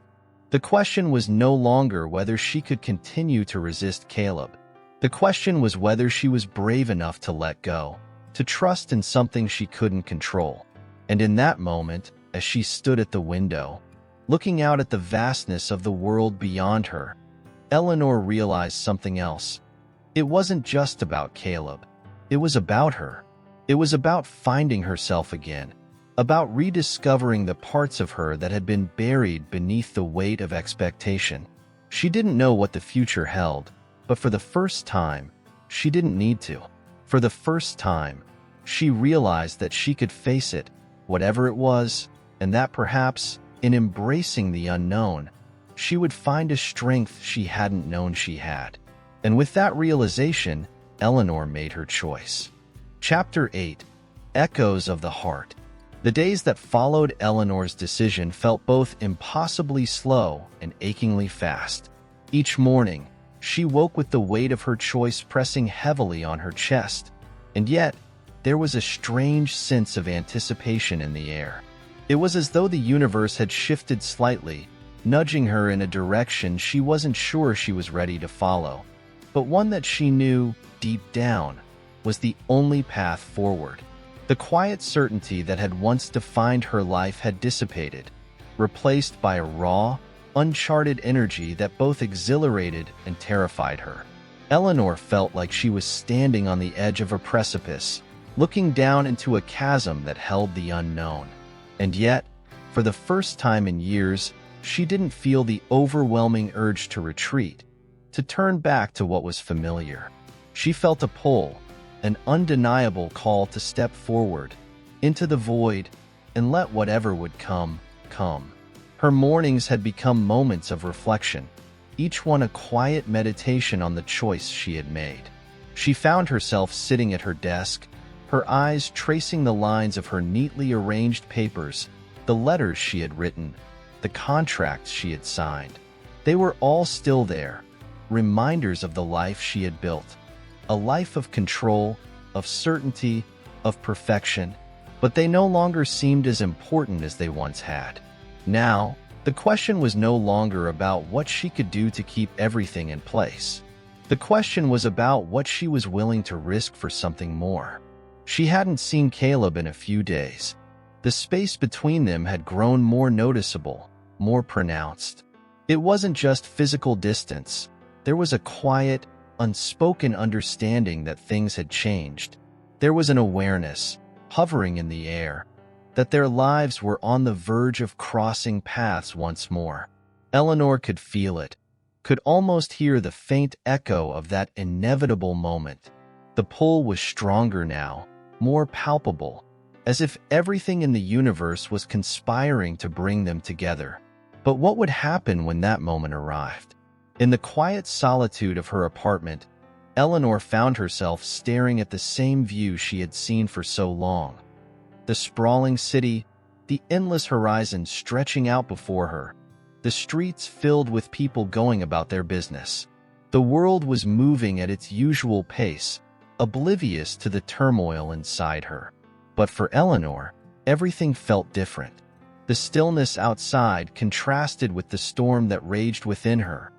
Speaker 1: The question was no longer whether she could continue to resist Caleb. The question was whether she was brave enough to let go, to trust in something she couldn't control. And in that moment, as she stood at the window, looking out at the vastness of the world beyond her, Eleanor realized something else. It wasn't just about Caleb. It was about her. It was about finding herself again, about rediscovering the parts of her that had been buried beneath the weight of expectation. She didn't know what the future held, but for the first time, she didn't need to. For the first time, she realized that she could face it, whatever it was, and that perhaps, in embracing the unknown, she would find a strength she hadn't known she had. And with that realization, Eleanor made her choice. Chapter 8. Echoes of the Heart. The days that followed Eleanor's decision felt both impossibly slow and achingly fast. Each morning, she woke with the weight of her choice pressing heavily on her chest, and yet, there was a strange sense of anticipation in the air. It was as though the universe had shifted slightly, nudging her in a direction she wasn't sure she was ready to follow, but one that she knew, deep down, was the only path forward. The quiet certainty that had once defined her life had dissipated, replaced by a raw, uncharted energy that both exhilarated and terrified her. Eleanor felt like she was standing on the edge of a precipice, looking down into a chasm that held the unknown. And yet, for the first time in years, she didn't feel the overwhelming urge to retreat, to turn back to what was familiar. She felt a pull, an undeniable call to step forward, into the void, and let whatever would come, come. Her mornings had become moments of reflection, each one a quiet meditation on the choice she had made. She found herself sitting at her desk, her eyes tracing the lines of her neatly arranged papers, the letters she had written, the contracts she had signed. They were all still there, reminders of the life she had built. A life of control, of certainty, of perfection, but they no longer seemed as important as they once had. Now, the question was no longer about what she could do to keep everything in place. The question was about what she was willing to risk for something more. She hadn't seen Caleb in a few days. The space between them had grown more noticeable, more pronounced. It wasn't just physical distance. There was a quiet, unspoken understanding that things had changed. There was an awareness, hovering in the air, that their lives were on the verge of crossing paths once more. Eleanor could feel it, could almost hear the faint echo of that inevitable moment. The pull was stronger now, more palpable, as if everything in the universe was conspiring to bring them together. But what would happen when that moment arrived? In the quiet solitude of her apartment, Eleanor found herself staring at the same view she had seen for so long. The sprawling city, the endless horizon stretching out before her, the streets filled with people going about their business. The world was moving at its usual pace, oblivious to the turmoil inside her. But for Eleanor, everything felt different. The stillness outside contrasted with the storm that raged within her,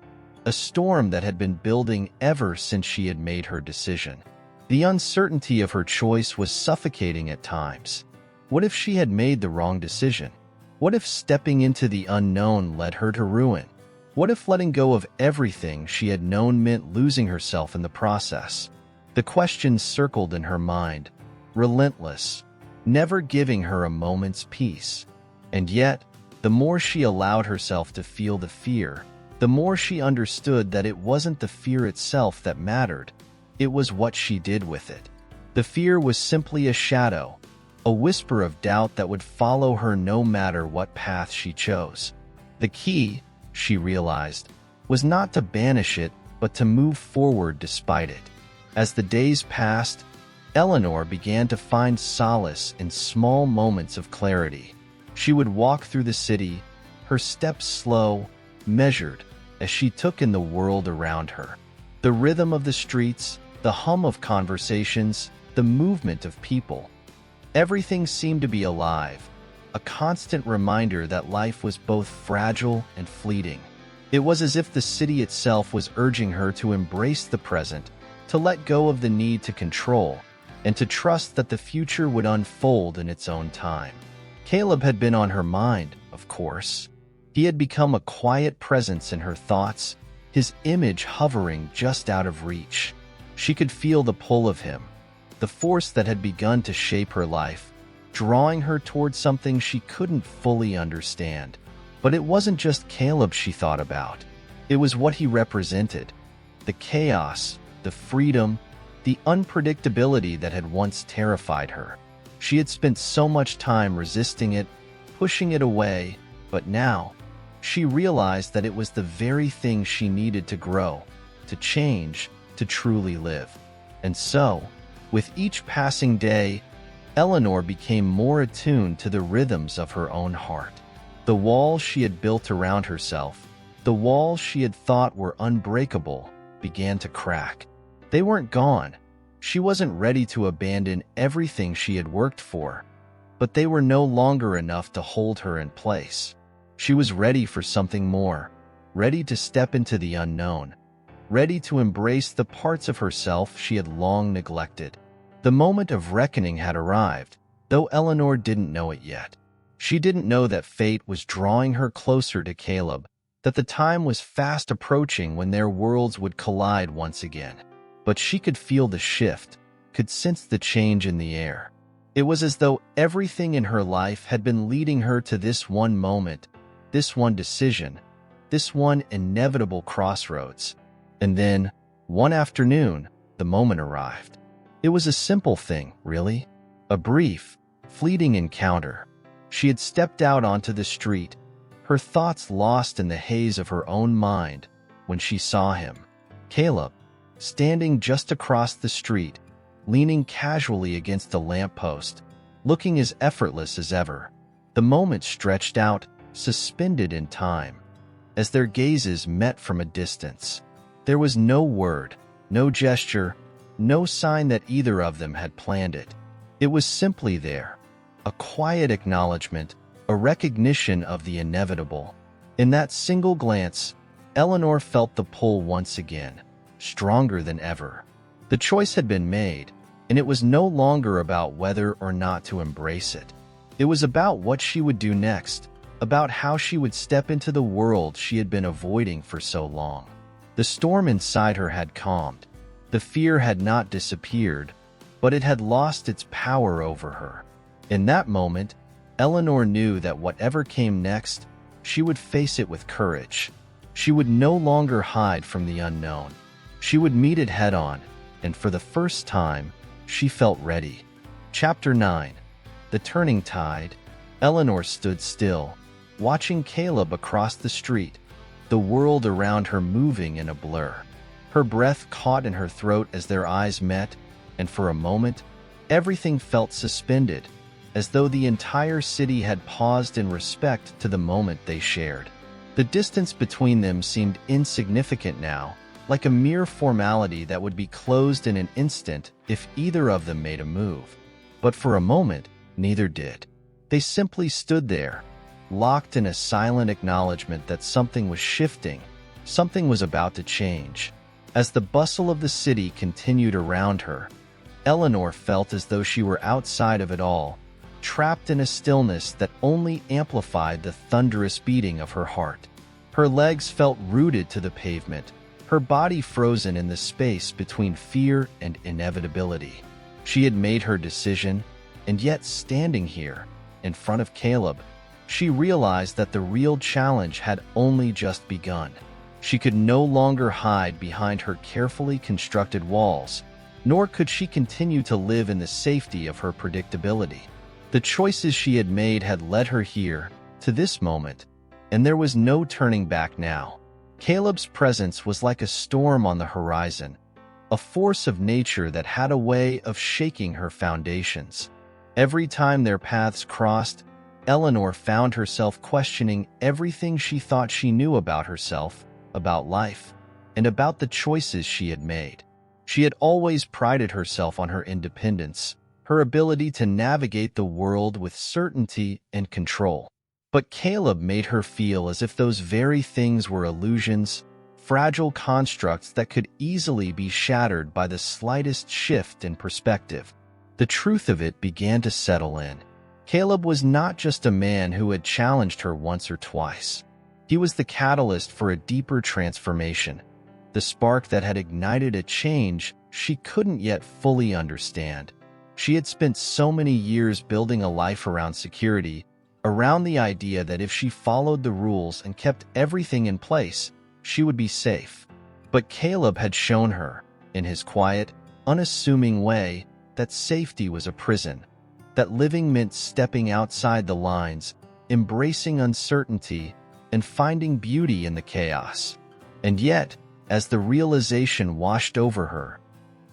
Speaker 1: a storm that had been building ever since she had made her decision. The uncertainty of her choice was suffocating at times. What if she had made the wrong decision? What if stepping into the unknown led her to ruin? What if letting go of everything she had known meant losing herself in the process? The questions circled in her mind, relentless, never giving her a moment's peace. And yet, the more she allowed herself to feel the fear, the more she understood that it wasn't the fear itself that mattered. It was what she did with it. The fear was simply a shadow, a whisper of doubt that would follow her no matter what path she chose. The key, she realized, was not to banish it, but to move forward despite it. As the days passed, Eleanor began to find solace in small moments of clarity. She would walk through the city, her steps slow, measured, as she took in the world around her. The rhythm of the streets, the hum of conversations, the movement of people. Everything seemed to be alive, a constant reminder that life was both fragile and fleeting. It was as if the city itself was urging her to embrace the present, to let go of the need to control, and to trust that the future would unfold in its own time. Caleb had been on her mind, of course. He had become a quiet presence in her thoughts, his image hovering just out of reach. She could feel the pull of him, the force that had begun to shape her life, drawing her towards something she couldn't fully understand. But it wasn't just Caleb she thought about. It was what he represented. The chaos, the freedom, the unpredictability that had once terrified her. She had spent so much time resisting it, pushing it away, but now, she realized that it was the very thing she needed to grow, to change, to truly live. And so, with each passing day, Eleanor became more attuned to the rhythms of her own heart. The walls she had built around herself, the walls she had thought were unbreakable, began to crack. They weren't gone. She wasn't ready to abandon everything she had worked for, but they were no longer enough to hold her in place. She was ready for something more, ready to step into the unknown, ready to embrace the parts of herself she had long neglected. The moment of reckoning had arrived, though Eleanor didn't know it yet. She didn't know that fate was drawing her closer to Caleb, that the time was fast approaching when their worlds would collide once again. But she could feel the shift, could sense the change in the air. It was as though everything in her life had been leading her to this one moment, this one decision, this one inevitable crossroads. And then, one afternoon, the moment arrived. It was a simple thing, really. A brief, fleeting encounter. She had stepped out onto the street, her thoughts lost in the haze of her own mind, when she saw him. Caleb, standing just across the street, leaning casually against a lamppost, looking as effortless as ever. The moment stretched out, suspended in time, as their gazes met from a distance. There was no word, no gesture, no sign that either of them had planned it. It was simply there, a quiet acknowledgement, a recognition of the inevitable. In that single glance, Eleanor felt the pull once again, stronger than ever. The choice had been made, and it was no longer about whether or not to embrace it. It was about what she would do next, about how she would step into the world she had been avoiding for so long. The storm inside her had calmed. The fear had not disappeared, but it had lost its power over her. In that moment, Eleanor knew that whatever came next, she would face it with courage. She would no longer hide from the unknown. She would meet it head-on, and for the first time, she felt ready. Chapter 9. The Turning Tide. Eleanor stood still, watching Caleb across the street, the world around her moving in a blur. Her breath caught in her throat as their eyes met, and for a moment, everything felt suspended, as though the entire city had paused in respect to the moment they shared. The distance between them seemed insignificant now, like a mere formality that would be closed in an instant if either of them made a move. But for a moment, neither did. They simply stood there, locked in a silent acknowledgement that something was shifting, something was about to change. As the bustle of the city continued around her, Eleanor felt as though she were outside of it all, trapped in a stillness that only amplified the thunderous beating of her heart. Her legs felt rooted to the pavement, her body frozen in the space between fear and inevitability. She had made her decision, and yet standing here, in front of Caleb, she realized that the real challenge had only just begun. She could no longer hide behind her carefully constructed walls, nor could she continue to live in the safety of her predictability. The choices she had made had led her here, to this moment, and there was no turning back now. Caleb's presence was like a storm on the horizon, a force of nature that had a way of shaking her foundations. Every time their paths crossed, Eleanor found herself questioning everything she thought she knew about herself, about life, and about the choices she had made. She had always prided herself on her independence, her ability to navigate the world with certainty and control. But Caleb made her feel as if those very things were illusions, fragile constructs that could easily be shattered by the slightest shift in perspective. The truth of it began to settle in. Caleb was not just a man who had challenged her once or twice. He was the catalyst for a deeper transformation, the spark that had ignited a change she couldn't yet fully understand. She had spent so many years building a life around security, around the idea that if she followed the rules and kept everything in place, she would be safe. But Caleb had shown her, in his quiet, unassuming way, that safety was a prison, that living meant stepping outside the lines, embracing uncertainty, and finding beauty in the chaos. And yet, as the realization washed over her,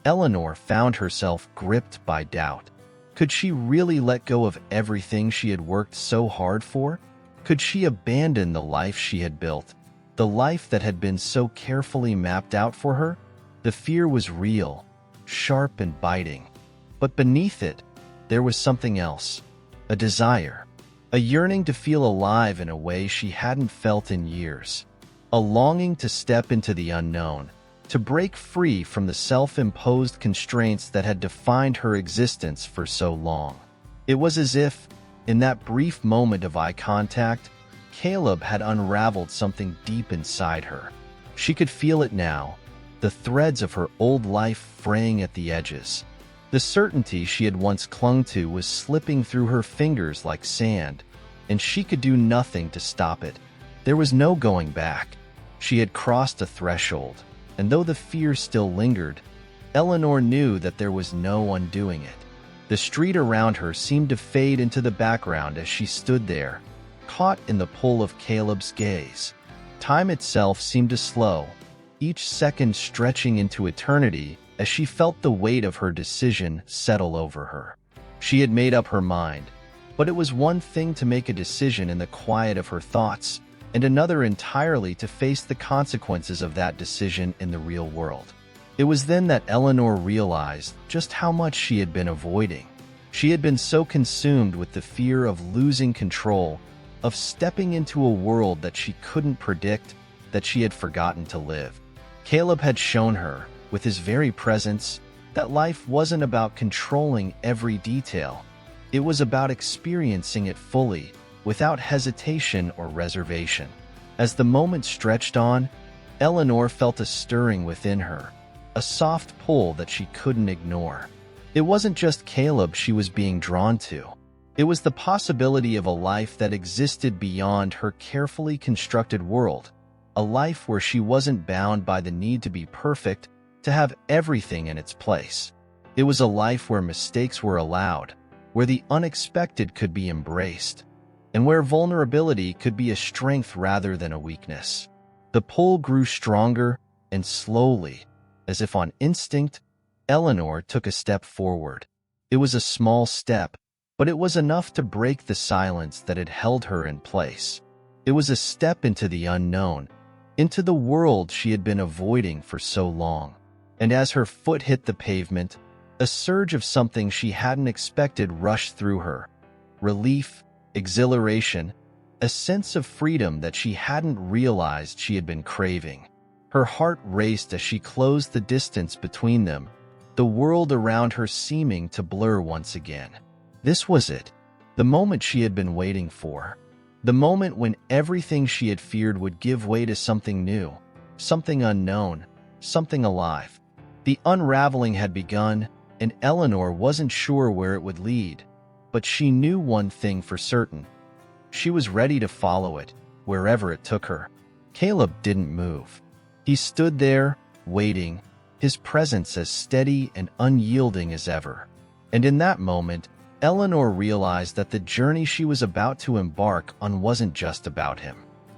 Speaker 1: Eleanor found herself gripped by doubt. Could she really let go of everything she had worked so hard for? Could she abandon the life she had built, the life that had been so carefully mapped out for her? The fear was real, sharp and biting. But beneath it, there was something else, a desire, a yearning to feel alive in a way she hadn't felt in years, a longing to step into the unknown, to break free from the self-imposed constraints that had defined her existence for so long. It was as if, in that brief moment of eye contact, Caleb had unraveled something deep inside her. She could feel it now, the threads of her old life fraying at the edges. The certainty she had once clung to was slipping through her fingers like sand, and she could do nothing to stop it. There was no going back. She had crossed a threshold, and though the fear still lingered, Eleanor knew that there was no undoing it. The street around her seemed to fade into the background as she stood there, caught in the pull of Caleb's gaze. Time itself seemed to slow, each second stretching into eternity as she felt the weight of her decision settle over her. She had made up her mind, but it was one thing to make a decision in the quiet of her thoughts, and another entirely to face the consequences of that decision in the real world. It was then that Eleanor realized just how much she had been avoiding. She had been so consumed with the fear of losing control, of stepping into a world that she couldn't predict, that she had forgotten to live. Caleb had shown her, with his very presence, that life wasn't about controlling every detail. It was about experiencing it fully, without hesitation or reservation. As the moment stretched on, Eleanor felt a stirring within her, a soft pull that she couldn't ignore. It wasn't just Caleb she was being drawn to. It was the possibility of a life that existed beyond her carefully constructed world, a life where she wasn't bound by the need to be perfect, to have everything in its place. It was a life where mistakes were allowed, where the unexpected could be embraced, and where vulnerability could be a strength rather than a weakness. The pull grew stronger, and slowly, as if on instinct, Eleanor took a step forward. It was a small step, but it was enough to break the silence that had held her in place. It was a step into the unknown, into the world she had been avoiding for so long. And as her foot hit the pavement, a surge of something she hadn't expected rushed through her. Relief, exhilaration, a sense of freedom that she hadn't realized she had been craving. Her heart raced as she closed the distance between them, the world around her seeming to blur once again. This was it, the moment she had been waiting for. The moment when everything she had feared would give way to something new, something unknown, something alive. The unraveling had begun, and Eleanor wasn't sure where it would lead. But she knew one thing for certain. She was ready to follow it, wherever it took her. Caleb didn't move. He stood there, waiting, his presence as steady and unyielding as ever. And in that moment, Eleanor realized that the journey she was about to embark on wasn't just about him.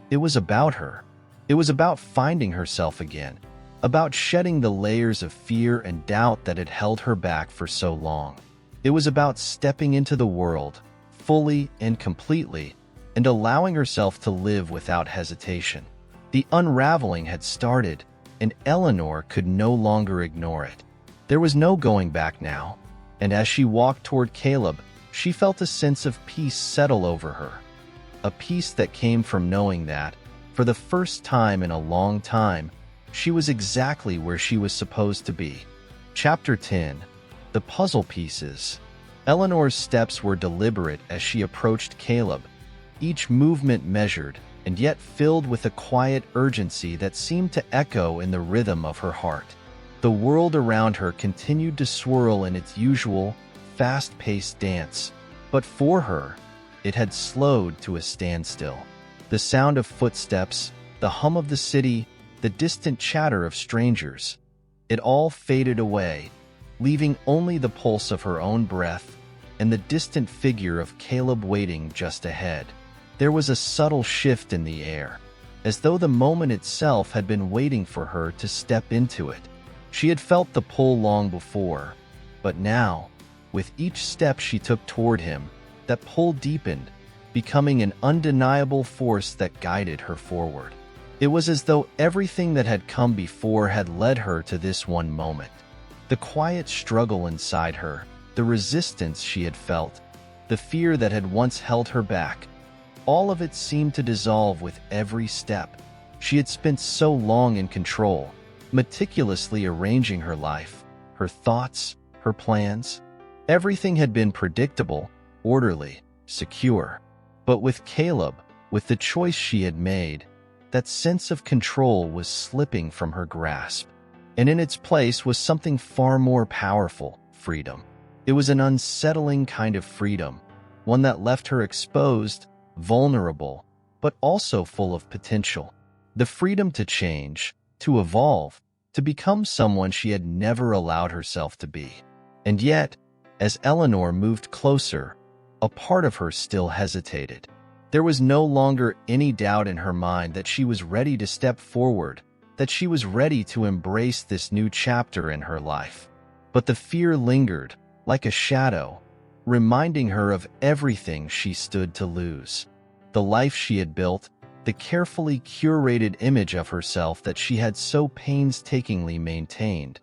Speaker 1: It was about her. It was about finding herself again, about shedding the layers of fear and doubt that had held her back for so long. It was about stepping into the world, fully and completely, and allowing herself to live without hesitation. The unraveling had started, and Eleanor could no longer ignore it. There was no going back now. And as she walked toward Caleb, she felt a sense of peace settle over her. A peace that came from knowing that, for the first time in a long time, she was exactly where she was supposed to be. Chapter 10. The Puzzle Pieces. Eleanor's steps were deliberate as she approached Caleb, each movement measured and yet filled with a quiet urgency that seemed to echo in the rhythm of her heart. The world around her continued to swirl in its usual, fast-paced dance, but for her, it had slowed to a standstill. The sound of footsteps, the hum of the city, the distant chatter of strangers, it all faded away, leaving only the pulse of her own breath and the distant figure of Caleb waiting just ahead. There was a subtle shift in the air, as though the moment itself had been waiting for her to step into it. She had felt the pull long before, but now, with each step she took toward him, that pull deepened, becoming an undeniable force that guided her forward. It was as though everything that had come before had led her to this one moment. The quiet struggle inside her, the resistance she had felt, the fear that had once held her back, all of it seemed to dissolve with every step. She had spent so long in control, meticulously arranging her life, her thoughts, her plans. Everything had been predictable, orderly, secure. But with Caleb, with the choice she had made, that sense of control was slipping from her grasp. And in its place was something far more powerful: freedom. It was an unsettling kind of freedom, one that left her exposed, vulnerable, but also full of potential. The freedom to change, to evolve, to become someone she had never allowed herself to be. And yet, as Eleanor moved closer, a part of her still hesitated. There was no longer any doubt in her mind that she was ready to step forward, that she was ready to embrace this new chapter in her life. But the fear lingered, like a shadow, reminding her of everything she stood to lose. The life she had built, the carefully curated image of herself that she had so painstakingly maintained.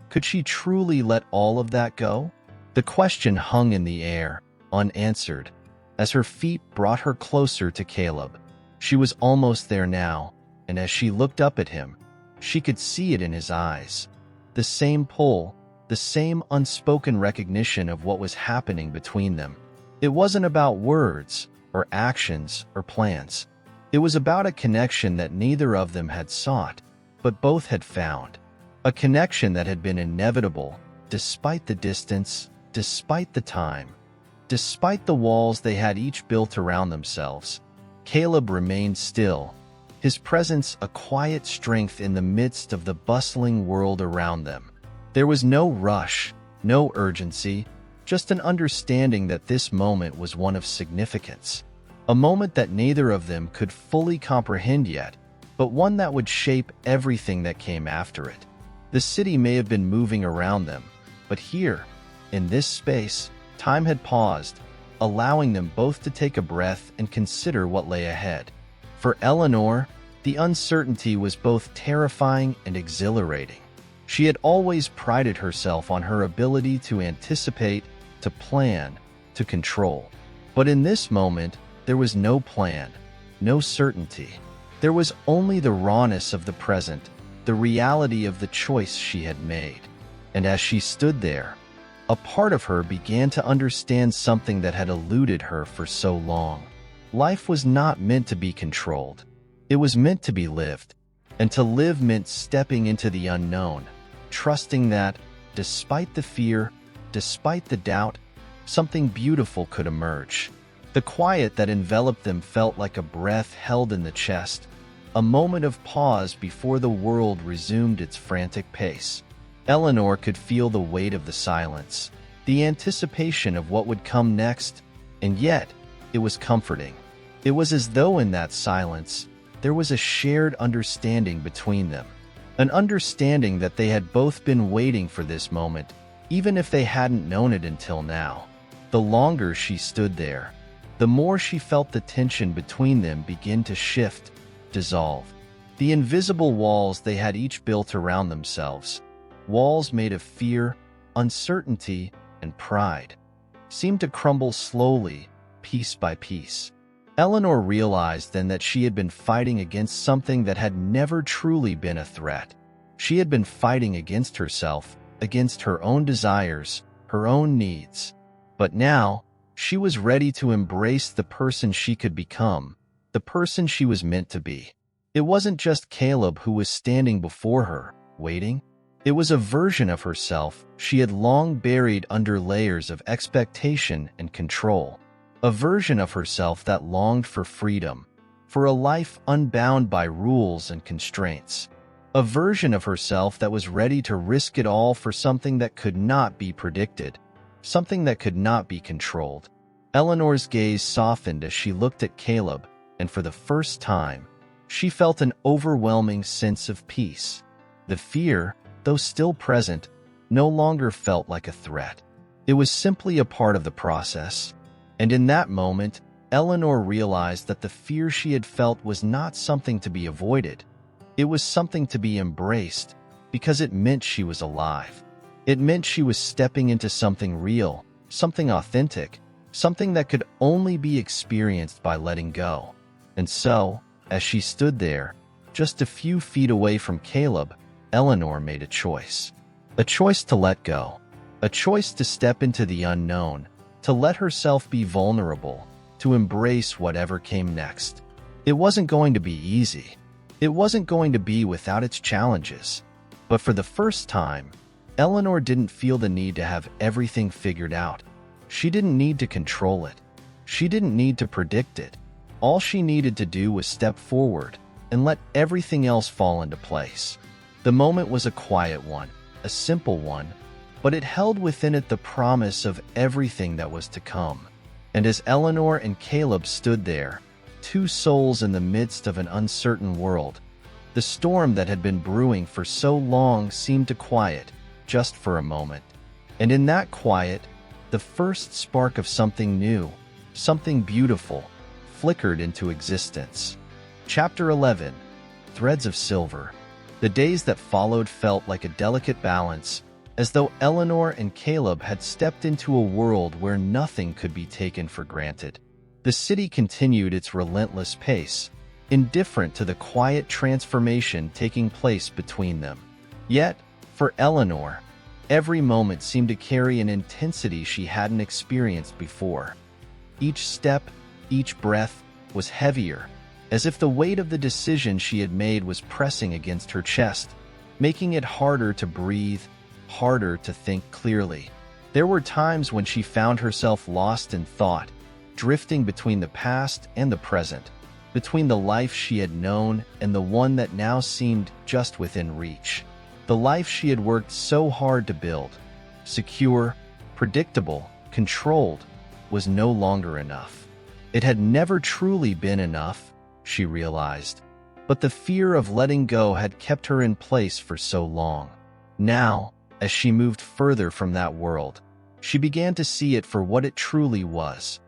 Speaker 1: Could she truly let all of that go? The question hung in the air, unanswered, as her feet brought her closer to Caleb. She was almost there now, and as she looked up at him, she could see it in his eyes. The same pull, the same unspoken recognition of what was happening between them. It wasn't about words, or actions, or plans. It was about a connection that neither of them had sought, but both had found. A connection that had been inevitable, despite the distance, despite the time, despite the walls they had each built around themselves. Caleb remained still, his presence a quiet strength in the midst of the bustling world around them. There was no rush, no urgency, just an understanding that this moment was one of significance. A moment that neither of them could fully comprehend yet, but one that would shape everything that came after it. The city may have been moving around them, but here, in this space, time had paused, allowing them both to take a breath and consider what lay ahead. For Eleanor, the uncertainty was both terrifying and exhilarating. She had always prided herself on her ability to anticipate, to plan, to control. But in this moment, there was no plan, no certainty. There was only the rawness of the present, the reality of the choice she had made. And as she stood there, a part of her began to understand something that had eluded her for so long. Life was not meant to be controlled. It was meant to be lived. And to live meant stepping into the unknown, trusting that, despite the fear, despite the doubt, something beautiful could emerge. The quiet that enveloped them felt like a breath held in the chest, a moment of pause before the world resumed its frantic pace. Eleanor could feel the weight of the silence, the anticipation of what would come next, and yet, it was comforting. It was as though in that silence, there was a shared understanding between them, an understanding that they had both been waiting for this moment, even if they hadn't known it until now. The longer she stood there, the more she felt the tension between them begin to shift, dissolve. The invisible walls they had each built around themselves, walls made of fear, uncertainty, and pride seemed to crumble slowly, piece by piece. Eleanor realized then that she had been fighting against something that had never truly been a threat. She had been fighting against herself, against her own desires, her own needs. But now, she was ready to embrace the person she could become, the person she was meant to be. It wasn't just Caleb who was standing before her, waiting. It was a version of herself she had long buried under layers of expectation and control. A version of herself that longed for freedom, for a life unbound by rules and constraints. A version of herself that was ready to risk it all for something that could not be predicted, something that could not be controlled. Eleanor's gaze softened as she looked at Caleb, and for the first time, she felt an overwhelming sense of peace. The fear, though still present, no longer felt like a threat. It was simply a part of the process. And in that moment, Eleanor realized that the fear she had felt was not something to be avoided. It was something to be embraced, because it meant she was alive. It meant she was stepping into something real, something authentic, something that could only be experienced by letting go. And so, as she stood there, just a few feet away from Caleb, Eleanor made a choice. A choice to let go. A choice to step into the unknown, to let herself be vulnerable, to embrace whatever came next. It wasn't going to be easy. It wasn't going to be without its challenges. But for the first time, Eleanor didn't feel the need to have everything figured out. She didn't need to control it. She didn't need to predict it. All she needed to do was step forward and let everything else fall into place. The moment was a quiet one, a simple one, but it held within it the promise of everything that was to come. And as Eleanor and Caleb stood there, two souls in the midst of an uncertain world, the storm that had been brewing for so long seemed to quiet, just for a moment. And in that quiet, the first spark of something new, something beautiful, flickered into existence. Chapter 11. Threads of Silver. The days that followed felt like a delicate balance, as though Eleanor and Caleb had stepped into a world where nothing could be taken for granted. The city continued its relentless pace, indifferent to the quiet transformation taking place between them. Yet, for Eleanor, every moment seemed to carry an intensity she hadn't experienced before. Each step, each breath, was heavier, as if the weight of the decision she had made was pressing against her chest, making it harder to breathe, harder to think clearly. There were times when she found herself lost in thought, drifting between the past and the present, between the life she had known and the one that now seemed just within reach. The life she had worked so hard to build, secure, predictable, controlled, was no longer enough. It had never truly been enough, she realized, but the fear of letting go had kept her in place for so long. Now, as she moved further from that world, she began to see it for what it truly was.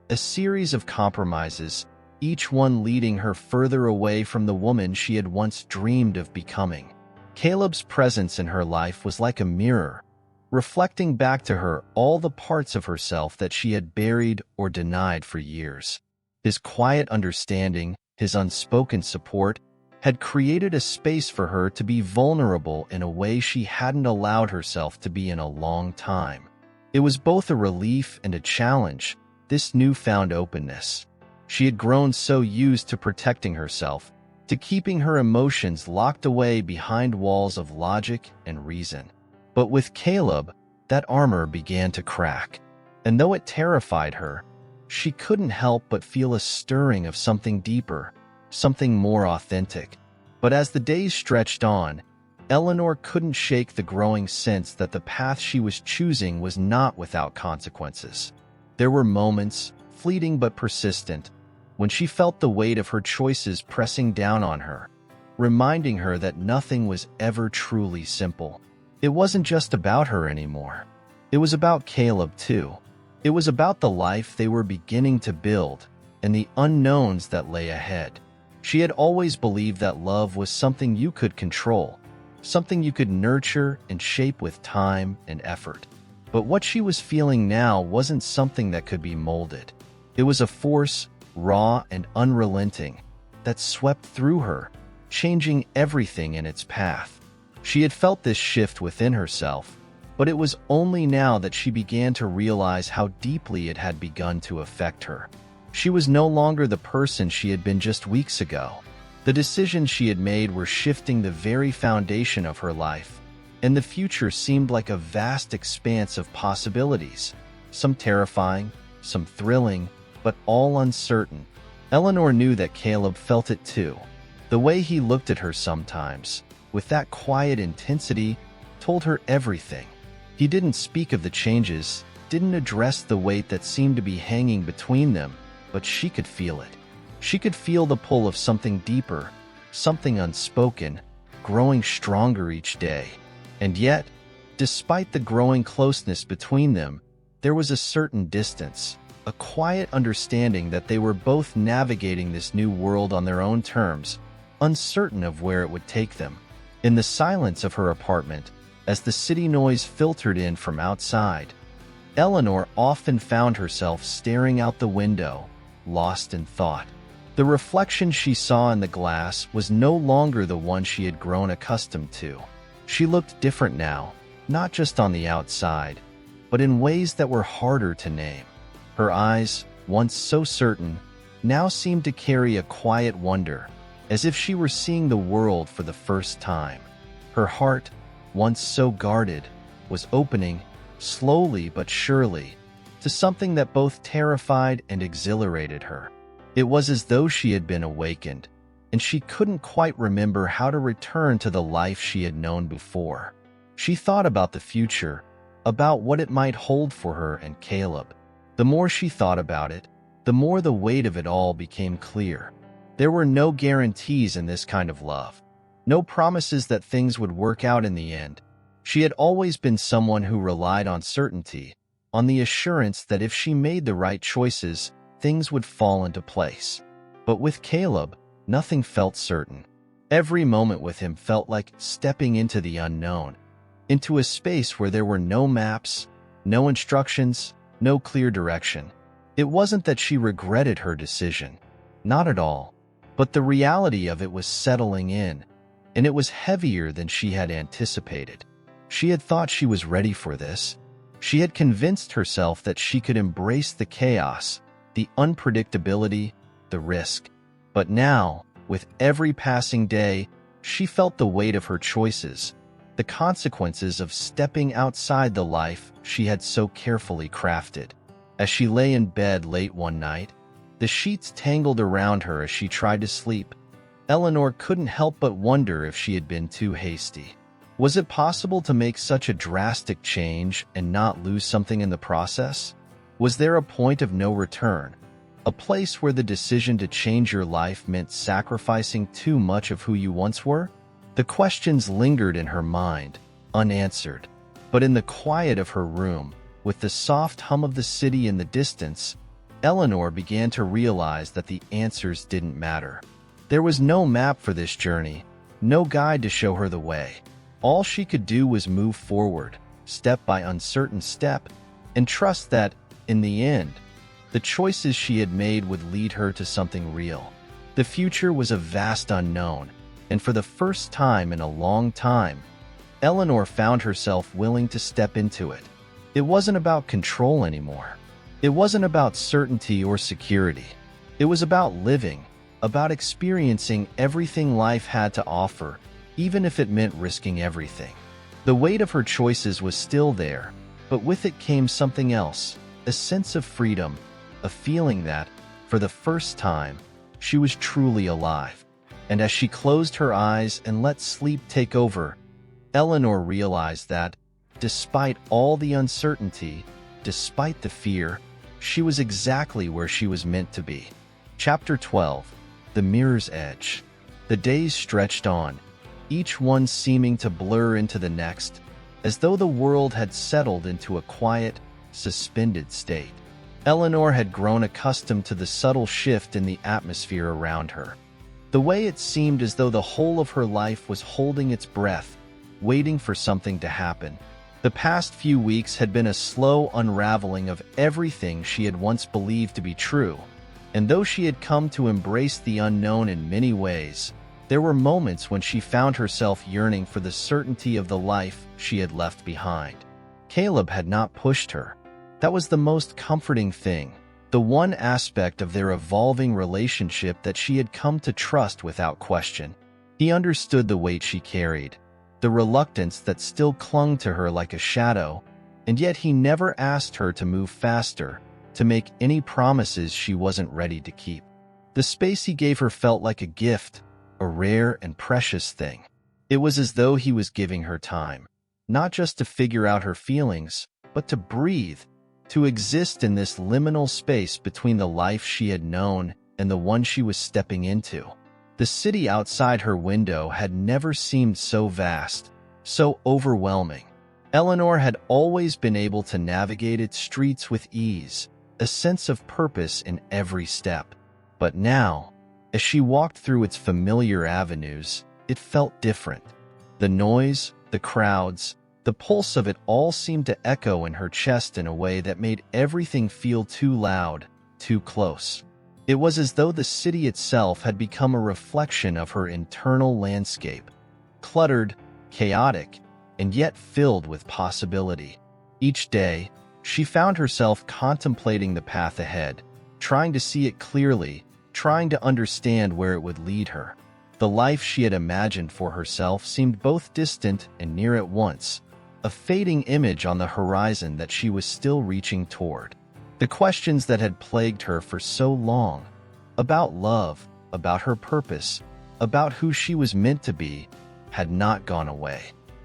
Speaker 1: A series of compromises, each one leading her further away from the woman she had once dreamed of becoming. Caleb's presence in her life was like a mirror, reflecting back to her all the parts of herself that she had buried or denied for years. His quiet understanding, his unspoken support, had created a space for her to be vulnerable in a way she hadn't allowed herself to be in a long time. It was both a relief and a challenge, this newfound openness. She had grown so used to protecting herself, to keeping her emotions locked away behind walls of logic and reason. But with Caleb, that armor began to crack. And though it terrified her, she couldn't help but feel a stirring of something deeper, something more authentic. But as the days stretched on, Eleanor couldn't shake the growing sense that the path she was choosing was not without consequences. There were moments, fleeting but persistent, when she felt the weight of her choices pressing down on her, reminding her that nothing was ever truly simple. It wasn't just about her anymore. It was about Caleb too. It was about the life they were beginning to build and the unknowns that lay ahead. She had always believed that love was something you could control, something you could nurture and shape with time and effort. But what she was feeling now wasn't something that could be molded. It was a force, raw and unrelenting, that swept through her, changing everything in its path. She had felt this shift within herself, but it was only now that she began to realize how deeply it had begun to affect her. She was no longer the person she had been just weeks ago. The decisions she had made were shifting the very foundation of her life, and the future seemed like a vast expanse of possibilities, some terrifying, some thrilling, but all uncertain. Eleanor knew that Caleb felt it too. The way he looked at her sometimes, with that quiet intensity, told her everything. He didn't speak of the changes, didn't address the weight that seemed to be hanging between them, but she could feel it. She could feel the pull of something deeper, something unspoken, growing stronger each day. And yet, despite the growing closeness between them, there was a certain distance, a quiet understanding that they were both navigating this new world on their own terms, uncertain of where it would take them. In the silence of her apartment, as the city noise filtered in from outside, Eleanor often found herself staring out the window, lost in thought. The reflection she saw in the glass was no longer the one she had grown accustomed to. She looked different now, not just on the outside, but in ways that were harder to name. Her eyes, once so certain, now seemed to carry a quiet wonder, as if she were seeing the world for the first time. Her heart, once so guarded, was opening, slowly but surely, to something that both terrified and exhilarated her. It was as though she had been awakened, and she couldn't quite remember how to return to the life she had known before. She thought about the future, about what it might hold for her and Caleb. The more she thought about it, the more the weight of it all became clear. There were no guarantees in this kind of love. No promises that things would work out in the end. She had always been someone who relied on certainty, on the assurance that if she made the right choices, things would fall into place. But with Caleb, nothing felt certain. Every moment with him felt like stepping into the unknown, into a space where there were no maps, no instructions, no clear direction. It wasn't that she regretted her decision. Not at all. But the reality of it was settling in, and it was heavier than she had anticipated. She had thought she was ready for this. She had convinced herself that she could embrace the chaos, the unpredictability, the risk. But now, with every passing day, she felt the weight of her choices, the consequences of stepping outside the life she had so carefully crafted. As she lay in bed late one night, the sheets tangled around her as she tried to sleep, Eleanor couldn't help but wonder if she had been too hasty. Was it possible to make such a drastic change and not lose something in the process? Was there a point of no return? A place where the decision to change your life meant sacrificing too much of who you once were? The questions lingered in her mind, unanswered. But in the quiet of her room, with the soft hum of the city in the distance, Eleanor began to realize that the answers didn't matter. There was no map for this journey, no guide to show her the way. All she could do was move forward, step by uncertain step, and trust that, in the end, the choices she had made would lead her to something real. The future was a vast unknown, and for the first time in a long time, Eleanor found herself willing to step into it. It wasn't about control anymore. It wasn't about certainty or security. It was about living, about experiencing everything life had to offer, even if it meant risking everything. The weight of her choices was still there, but with it came something else, a sense of freedom, a feeling that, for the first time, she was truly alive. And as she closed her eyes and let sleep take over, Eleanor realized that, despite all the uncertainty, despite the fear, she was exactly where she was meant to be. Chapter 12. The Mirror's Edge. The days stretched on, each one seeming to blur into the next, as though the world had settled into a quiet, suspended state. Eleanor had grown accustomed to the subtle shift in the atmosphere around her. The way it seemed as though the whole of her life was holding its breath, waiting for something to happen. The past few weeks had been a slow unraveling of everything she had once believed to be true, and though she had come to embrace the unknown in many ways, there were moments when she found herself yearning for the certainty of the life she had left behind. Caleb had not pushed her. That was the most comforting thing, the one aspect of their evolving relationship that she had come to trust without question. He understood the weight she carried, the reluctance that still clung to her like a shadow, and yet he never asked her to move faster, to make any promises she wasn't ready to keep. The space he gave her felt like a gift, a rare and precious thing. It was as though he was giving her time, not just to figure out her feelings, but to breathe, to exist in this liminal space between the life she had known and the one she was stepping into. The city outside her window had never seemed so vast, so overwhelming. Eleanor had always been able to navigate its streets with ease, a sense of purpose in every step. But now, as she walked through its familiar avenues, it felt different. The noise, the crowds, the pulse of it all seemed to echo in her chest in a way that made everything feel too loud, too close. It was as though the city itself had become a reflection of her internal landscape, cluttered, chaotic, and yet filled with possibility. Each day, she found herself contemplating the path ahead, trying to see it clearly, trying to understand where it would lead her. The life she had imagined for herself seemed both distant and near at once, a fading image on the horizon that she was still reaching toward. The questions that had plagued her for so long, about love, about her purpose, about who she was meant to be, had not gone away.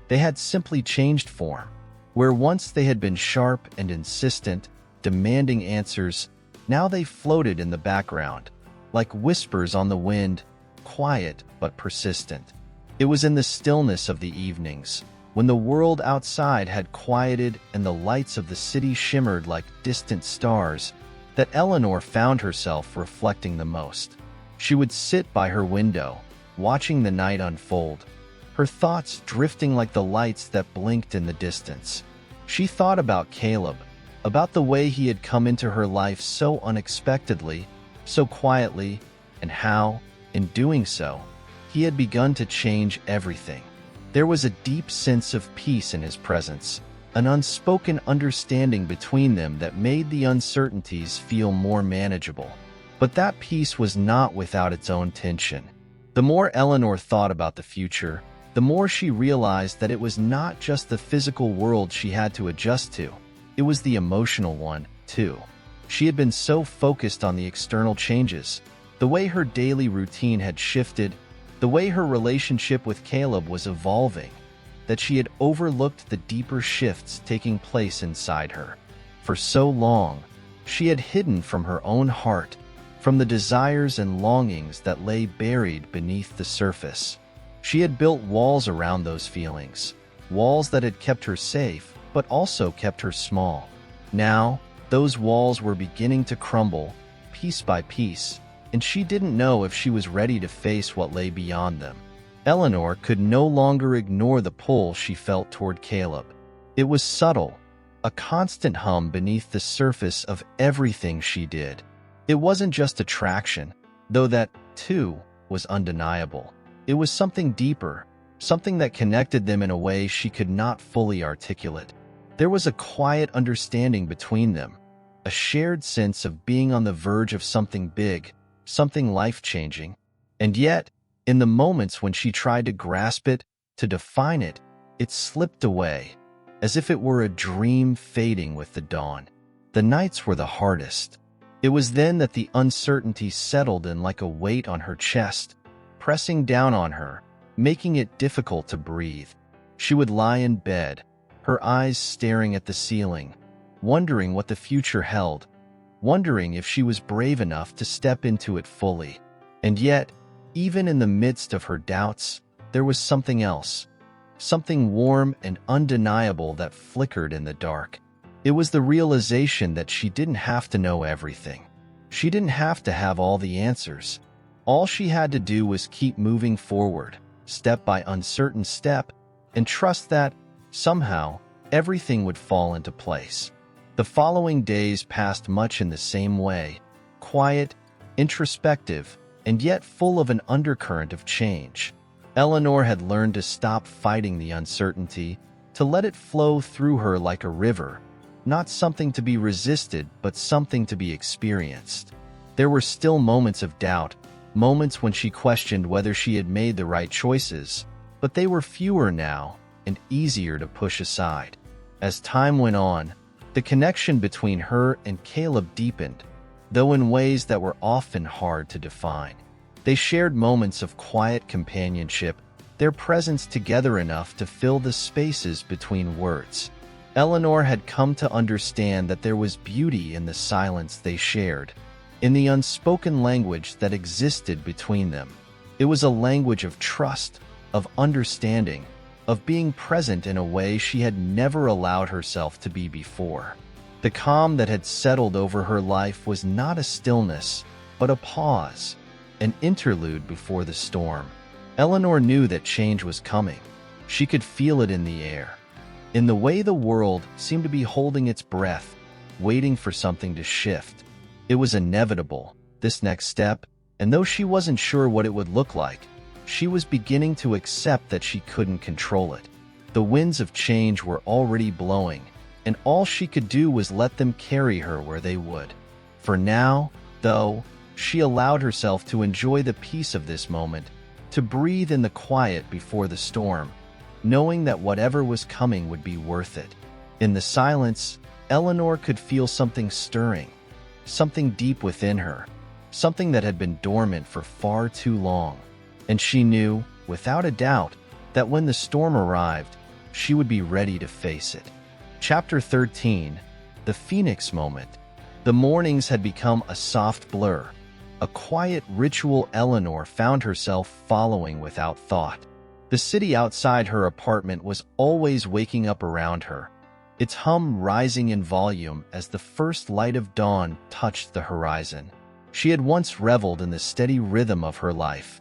Speaker 1: They had simply changed form. Where once they had been sharp and insistent, demanding answers, now they floated in the background, like whispers on the wind, quiet but persistent. It was in the stillness of the evenings, when the world outside had quieted and the lights of the city shimmered like distant stars, that Eleanor found herself reflecting the most. She would sit by her window, watching the night unfold, her thoughts drifting like the lights that blinked in the distance. She thought about Caleb, about the way he had come into her life so unexpectedly, so quietly, and how, in doing so, he had begun to change everything. There was a deep sense of peace in his presence, an unspoken understanding between them that made the uncertainties feel more manageable. But that peace was not without its own tension. The more Eleanor thought about the future, the more she realized that it was not just the physical world she had to adjust to. It was the emotional one, too. She had been so focused on the external changes, the way her daily routine had shifted, the way her relationship with Caleb was evolving, that she had overlooked the deeper shifts taking place inside her. For so long, she had hidden from her own heart, from the desires and longings that lay buried beneath the surface. She had built walls around those feelings, walls that had kept her safe, but also kept her small. Now, those walls were beginning to crumble, piece by piece, and she didn't know if she was ready to face what lay beyond them. Eleanor could no longer ignore the pull she felt toward Caleb. It was subtle, a constant hum beneath the surface of everything she did. It wasn't just attraction, though that, too, was undeniable. It was something deeper, something that connected them in a way she could not fully articulate. There was a quiet understanding between them, a shared sense of being on the verge of something big, something life-changing. And yet, in the moments when she tried to grasp it, to define it, it slipped away, as if it were a dream fading with the dawn. The nights were the hardest. It was then that the uncertainty settled in like a weight on her chest, pressing down on her, making it difficult to breathe. She would lie in bed, her eyes staring at the ceiling, wondering what the future held, wondering if she was brave enough to step into it fully. And yet, even in the midst of her doubts, there was something else, something warm and undeniable that flickered in the dark. It was the realization that she didn't have to know everything. She didn't have to have all the answers. All she had to do was keep moving forward, step by uncertain step, and trust that, somehow, everything would fall into place. The following days passed much in the same way, quiet, introspective, and yet full of an undercurrent of change. Eleanor had learned to stop fighting the uncertainty, to let it flow through her like a river, not something to be resisted, but something to be experienced. There were still moments of doubt, moments when she questioned whether she had made the right choices, but they were fewer now and easier to push aside. As time went on, the connection between her and Caleb deepened, though in ways that were often hard to define. They shared moments of quiet companionship, their presence together enough to fill the spaces between words. Eleanor had come to understand that there was beauty in the silence they shared, in the unspoken language that existed between them. It was a language of trust, of understanding, of being present in a way she had never allowed herself to be before. The calm that had settled over her life was not a stillness, but a pause, an interlude before the storm. Eleanor knew that change was coming. She could feel it in the air, in the way the world seemed to be holding its breath, waiting for something to shift. It was inevitable, this next step, and though she wasn't sure what it would look like, she was beginning to accept that she couldn't control it. The winds of change were already blowing, and all she could do was let them carry her where they would. For now, though, she allowed herself to enjoy the peace of this moment, to breathe in the quiet before the storm, knowing that whatever was coming would be worth it. In the silence, Eleanor could feel something stirring, something deep within her, something that had been dormant for far too long. And she knew, without a doubt, that when the storm arrived, she would be ready to face it. Chapter 13. The Phoenix Moment. The mornings had become a soft blur, a quiet ritual Eleanor found herself following without thought. The city outside her apartment was always waking up around her, its hum rising in volume as the first light of dawn touched the horizon. She had once reveled in the steady rhythm of her life,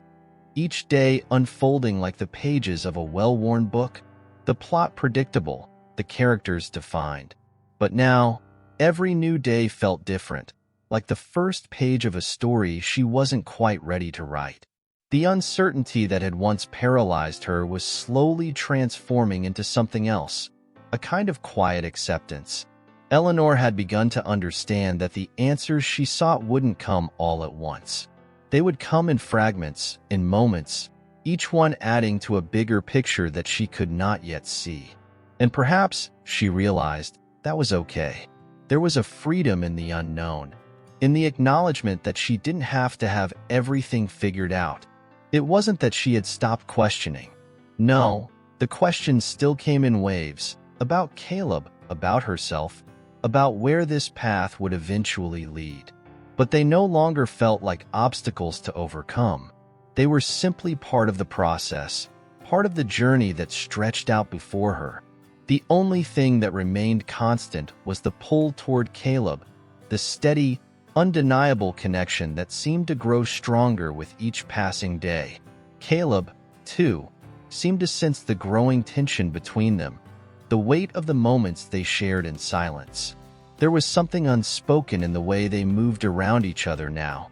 Speaker 1: each day unfolding like the pages of a well-worn book, the plot predictable, the characters defined. But now, every new day felt different, like the first page of a story she wasn't quite ready to write. The uncertainty that had once paralyzed her was slowly transforming into something else, a kind of quiet acceptance. Eleanor had begun to understand that the answers she sought wouldn't come all at once. They would come in fragments, in moments, each one adding to a bigger picture that she could not yet see. And perhaps, she realized, that was okay. There was a freedom in the unknown, in the acknowledgement that she didn't have to have everything figured out. It wasn't that she had stopped questioning. No, the questions still came in waves, about Caleb, about herself, about where this path would eventually lead. But they no longer felt like obstacles to overcome. They were simply part of the process, part of the journey that stretched out before her. The only thing that remained constant was the pull toward Caleb, the steady, undeniable connection that seemed to grow stronger with each passing day. Caleb, too, seemed to sense the growing tension between them, the weight of the moments they shared in silence. There was something unspoken in the way they moved around each other now,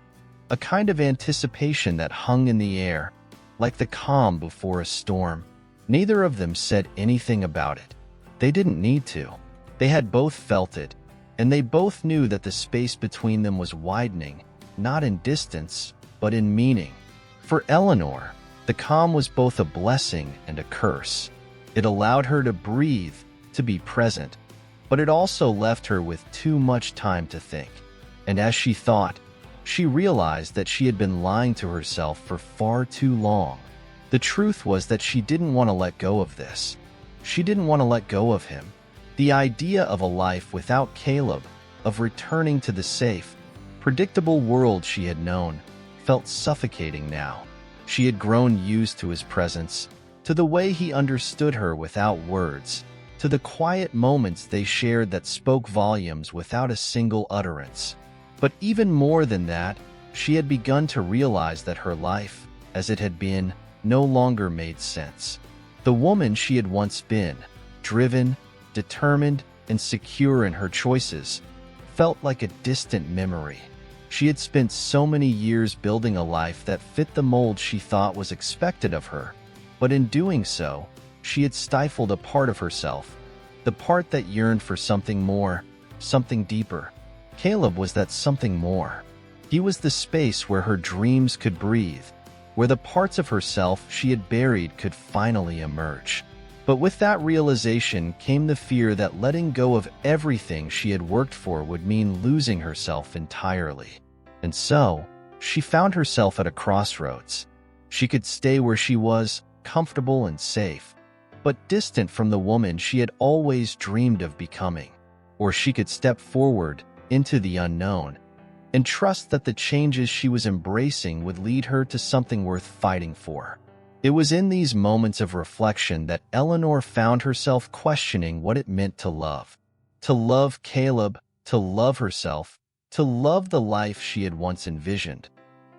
Speaker 1: a kind of anticipation that hung in the air, like the calm before a storm. Neither of them said anything about it. They didn't need to. They had both felt it, and they both knew that the space between them was widening, not in distance, but in meaning. For Eleanor, the calm was both a blessing and a curse. It allowed her to breathe, to be present, but it also left her with too much time to think. And as she thought, she realized that she had been lying to herself for far too long. The truth was that she didn't want to let go of this. She didn't want to let go of him. The idea of a life without Caleb, of returning to the safe, predictable world she had known, felt suffocating now. She had grown used to his presence, to the way he understood her without words, to the quiet moments they shared that spoke volumes without a single utterance. But even more than that, she had begun to realize that her life, as it had been, no longer made sense. The woman she had once been, driven, determined and secure in her choices, felt like a distant memory. She had spent so many years building a life that fit the mold she thought was expected of her, but in doing so, she had stifled a part of herself, the part that yearned for something more, something deeper. Caleb was that something more. He was the space where her dreams could breathe, where the parts of herself she had buried could finally emerge. But with that realization came the fear that letting go of everything she had worked for would mean losing herself entirely. And so, she found herself at a crossroads. She could stay where she was, comfortable and safe, but distant from the woman she had always dreamed of becoming. Or she could step forward into the unknown and trust that the changes she was embracing would lead her to something worth fighting for. It was in these moments of reflection that Eleanor found herself questioning what it meant to love. To love Caleb, to love herself, to love the life she had once envisioned.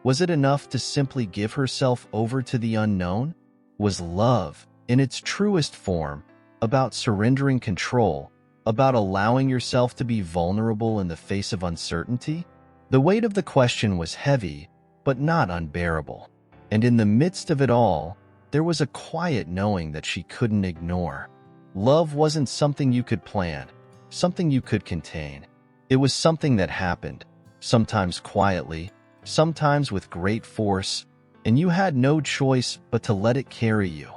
Speaker 1: Was it enough to simply give herself over to the unknown? Was love, in its truest form, about surrendering control, about allowing yourself to be vulnerable in the face of uncertainty? The weight of the question was heavy, but not unbearable. And in the midst of it all, there was a quiet knowing that she couldn't ignore. Love wasn't something you could plan, something you could contain. It was something that happened, sometimes quietly, sometimes with great force, and you had no choice but to let it carry you.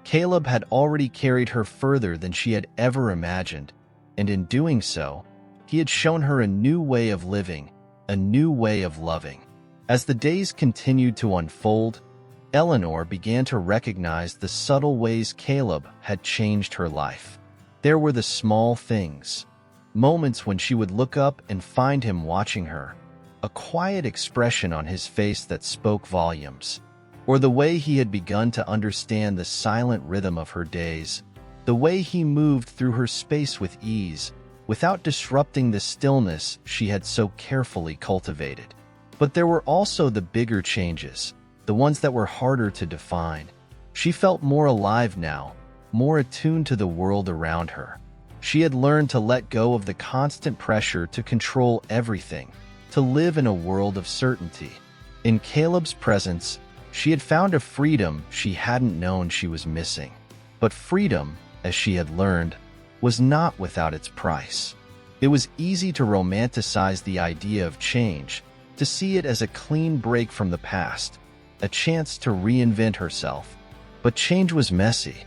Speaker 1: Caleb had already carried her further than she had ever imagined, and in doing so, he had shown her a new way of living, a new way of loving. As the days continued to unfold, Eleanor began to recognize the subtle ways Caleb had changed her life. There were the small things, moments when she would look up and find him watching her, a quiet expression on his face that spoke volumes, or the way he had begun to understand the silent rhythm of her days, the way he moved through her space with ease, without disrupting the stillness she had so carefully cultivated. But there were also the bigger changes, the ones that were harder to define. She felt more alive now, more attuned to the world around her. She had learned to let go of the constant pressure to control everything, to live in a world of certainty. In Caleb's presence, she had found a freedom she hadn't known she was missing. But freedom, as she had learned, was not without its price. It was easy to romanticize the idea of change, to see it as a clean break from the past, a chance to reinvent herself. But change was messy.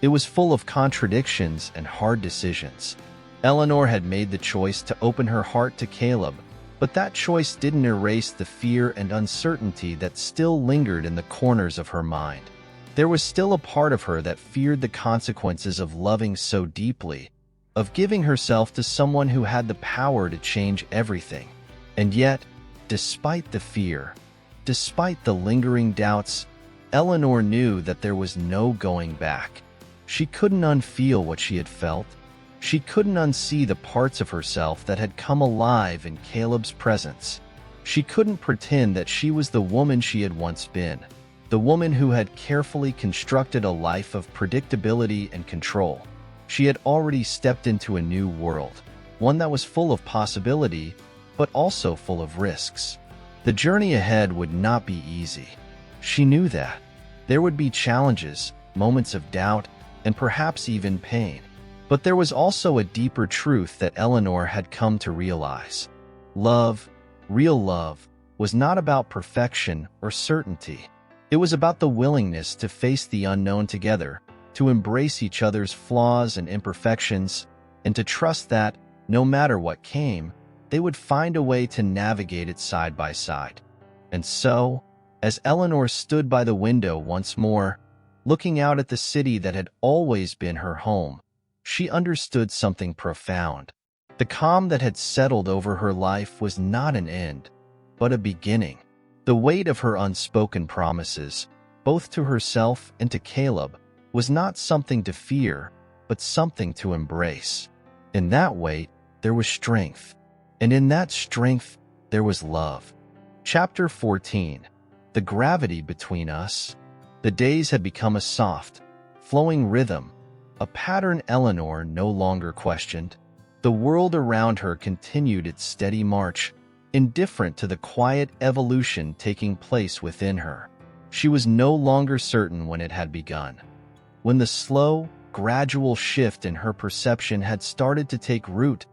Speaker 1: It was full of contradictions and hard decisions. Eleanor had made the choice to open her heart to Caleb, but that choice didn't erase the fear and uncertainty that still lingered in the corners of her mind. There was still a part of her that feared the consequences of loving so deeply, of giving herself to someone who had the power to change everything. And yet, despite the fear, despite the lingering doubts, Eleanor knew that there was no going back. She couldn't unfeel what she had felt. She couldn't unsee the parts of herself that had come alive in Caleb's presence. She couldn't pretend that she was the woman she had once been, the woman who had carefully constructed a life of predictability and control. She had already stepped into a new world, one that was full of possibility, but also full of risks. The journey ahead would not be easy. She knew that. There would be challenges, moments of doubt, and perhaps even pain. But there was also a deeper truth that Eleanor had come to realize. Love, real love, was not about perfection or certainty. It was about the willingness to face the unknown together, to embrace each other's flaws and imperfections, and to trust that, no matter what came, they would find a way to navigate it side by side. And so, as Eleanor stood by the window once more, looking out at the city that had always been her home, she understood something profound. The calm that had settled over her life was not an end, but a beginning. The weight of her unspoken promises, both to herself and to Caleb, was not something to fear, but something to embrace. In that weight, there was strength, and in that strength, there was love. Chapter 14. The gravity between us. The days had become a soft, flowing rhythm, a pattern Eleanor no longer questioned. The world around her continued its steady march, indifferent to the quiet evolution taking place within her. She was no longer certain when it had begun. When the slow, gradual shift in her perception had started to take root,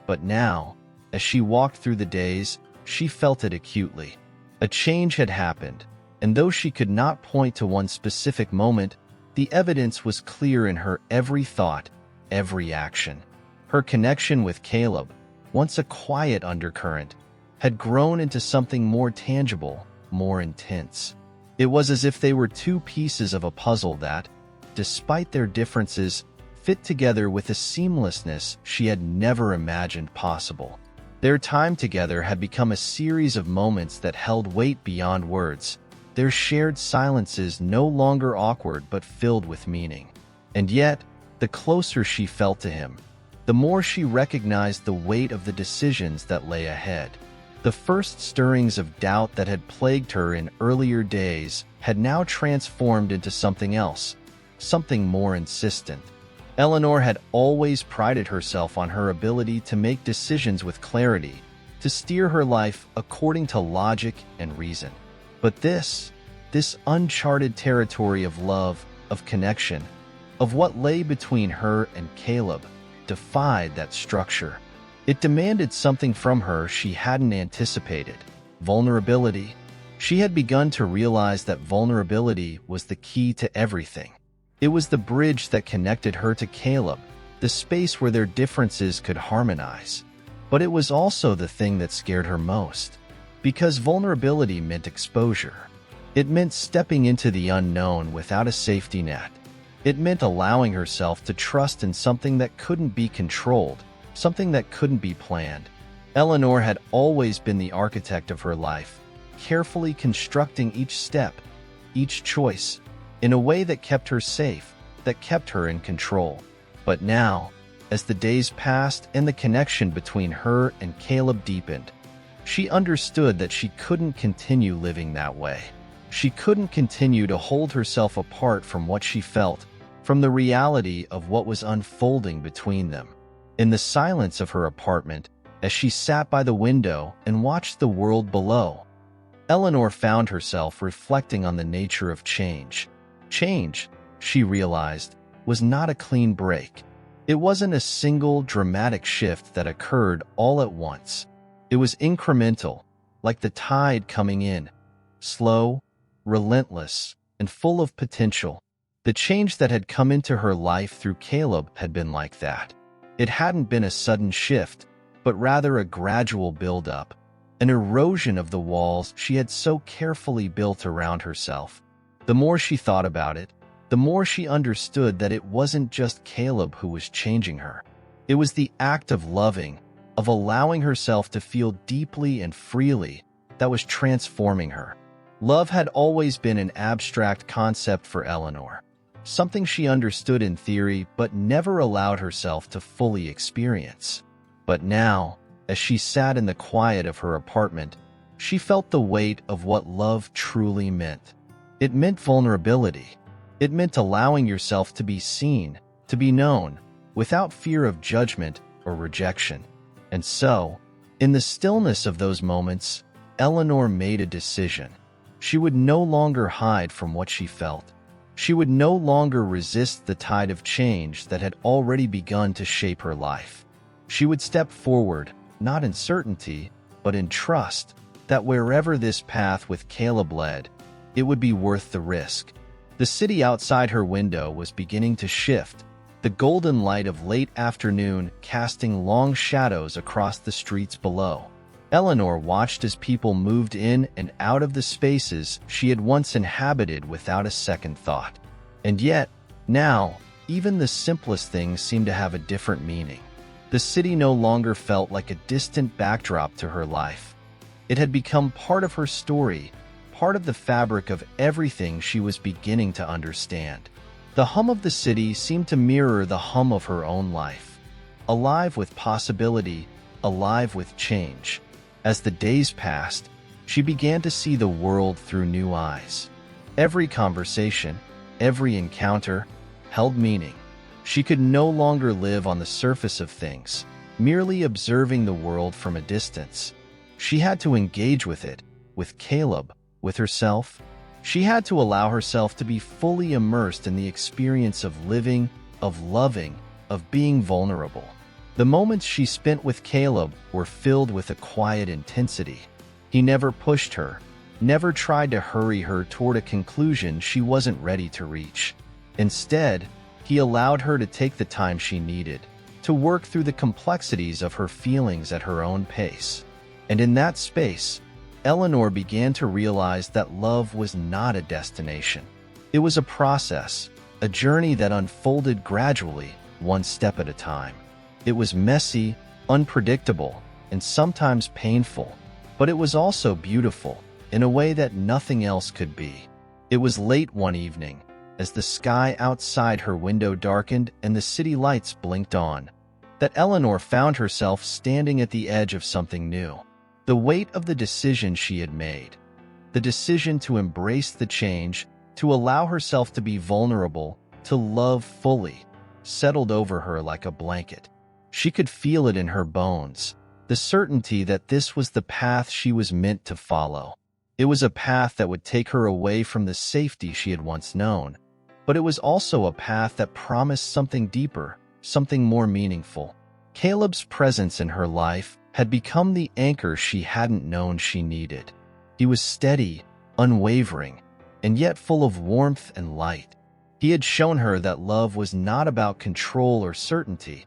Speaker 1: but now, as she walked through the days, she felt it acutely. A change had happened, and though she could not point to one specific moment, the evidence was clear in her every thought, every action. Her connection with Caleb, once a quiet undercurrent, had grown into something more tangible, more intense. It was as if they were two pieces of a puzzle that, despite their differences, fit together with a seamlessness she had never imagined possible. Their time together had become a series of moments that held weight beyond words, their shared silences no longer awkward but filled with meaning. And yet, the closer she felt to him, the more she recognized the weight of the decisions that lay ahead. The first stirrings of doubt that had plagued her in earlier days had now transformed into something else, something more insistent. Eleanor had always prided herself on her ability to make decisions with clarity, to steer her life according to logic and reason. But this uncharted territory of love, of connection, of what lay between her and Caleb, defied that structure. It demanded something from her she hadn't anticipated: vulnerability. She had begun to realize that vulnerability was the key to everything. It was the bridge that connected her to Caleb, the space where their differences could harmonize. But it was also the thing that scared her most, because vulnerability meant exposure. It meant stepping into the unknown without a safety net. It meant allowing herself to trust in something that couldn't be controlled, something that couldn't be planned. Eleanor had always been the architect of her life, carefully constructing each step, each choice, in a way that kept her safe, that kept her in control. But now, as the days passed and the connection between her and Caleb deepened, she understood that she couldn't continue living that way. She couldn't continue to hold herself apart from what she felt, from the reality of what was unfolding between them. In the silence of her apartment, as she sat by the window and watched the world below, Eleanor found herself reflecting on the nature of change. Change, she realized, was not a clean break. It wasn't a single dramatic shift that occurred all at once. It was incremental, like the tide coming in, slow, relentless, and full of potential. The change that had come into her life through Caleb had been like that. It hadn't been a sudden shift, but rather a gradual build-up, an erosion of the walls she had so carefully built around herself. The more she thought about it, the more she understood that it wasn't just Caleb who was changing her. It was the act of loving, of allowing herself to feel deeply and freely, that was transforming her. Love had always been an abstract concept for Eleanor, something she understood in theory but never allowed herself to fully experience. But now, as she sat in the quiet of her apartment, she felt the weight of what love truly meant. It meant vulnerability. It meant allowing yourself to be seen, to be known, without fear of judgment or rejection. And so, in the stillness of those moments, Eleanor made a decision. She would no longer hide from what she felt. She would no longer resist the tide of change that had already begun to shape her life. She would step forward, not in certainty, but in trust, that wherever this path with Caleb led, it would be worth the risk. The city outside her window was beginning to shift, the golden light of late afternoon casting long shadows across the streets below. Eleanor watched as people moved in and out of the spaces she had once inhabited without a second thought. And yet, now, even the simplest things seemed to have a different meaning. The city no longer felt like a distant backdrop to her life. It had become part of her story, part of the fabric of everything she was beginning to understand. The hum of the city seemed to mirror the hum of her own life, alive with possibility, alive with change. As the days passed, she began to see the world through new eyes. Every conversation, every encounter, held meaning. She could no longer live on the surface of things, merely observing the world from a distance. She had to engage with it, with Caleb, with herself. She had to allow herself to be fully immersed in the experience of living, of loving, of being vulnerable. The moments she spent with Caleb were filled with a quiet intensity. He never pushed her, never tried to hurry her toward a conclusion she wasn't ready to reach. Instead, he allowed her to take the time she needed, to work through the complexities of her feelings at her own pace. And in that space, Eleanor began to realize that love was not a destination. It was a process, a journey that unfolded gradually, one step at a time. It was messy, unpredictable, and sometimes painful, but it was also beautiful in a way that nothing else could be. It was late one evening, as the sky outside her window darkened and the city lights blinked on, that Eleanor found herself standing at the edge of something new. The weight of the decision she had made, the decision to embrace the change, to allow herself to be vulnerable, to love fully, settled over her like a blanket. She could feel it in her bones, the certainty that this was the path she was meant to follow. It was a path that would take her away from the safety she had once known, but it was also a path that promised something deeper, something more meaningful. Caleb's presence in her life had become the anchor she hadn't known she needed. He was steady, unwavering, and yet full of warmth and light. He had shown her that love was not about control or certainty.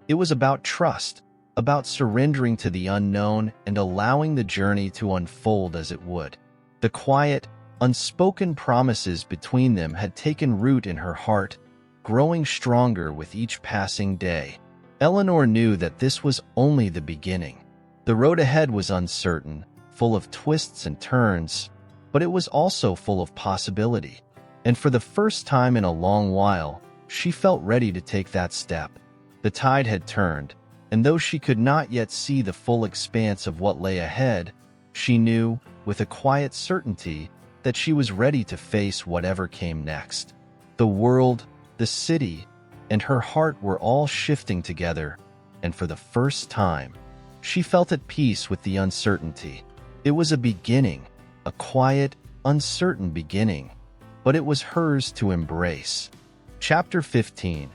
Speaker 1: It was about trust, about surrendering to the unknown and allowing the journey to unfold as it would. The quiet, unspoken promises between them had taken root in her heart, growing stronger with each passing day. Eleanor knew that this was only the beginning. The road ahead was uncertain, full of twists and turns, but it was also full of possibility. And for the first time in a long while, she felt ready to take that step. The tide had turned, and though she could not yet see the full expanse of what lay ahead, she knew, with a quiet certainty, that she was ready to face whatever came next. The world, the city, and her heart were all shifting together, and for the first time, she felt at peace with the uncertainty. It was a beginning, a quiet, uncertain beginning, but it was hers to embrace. Chapter 15.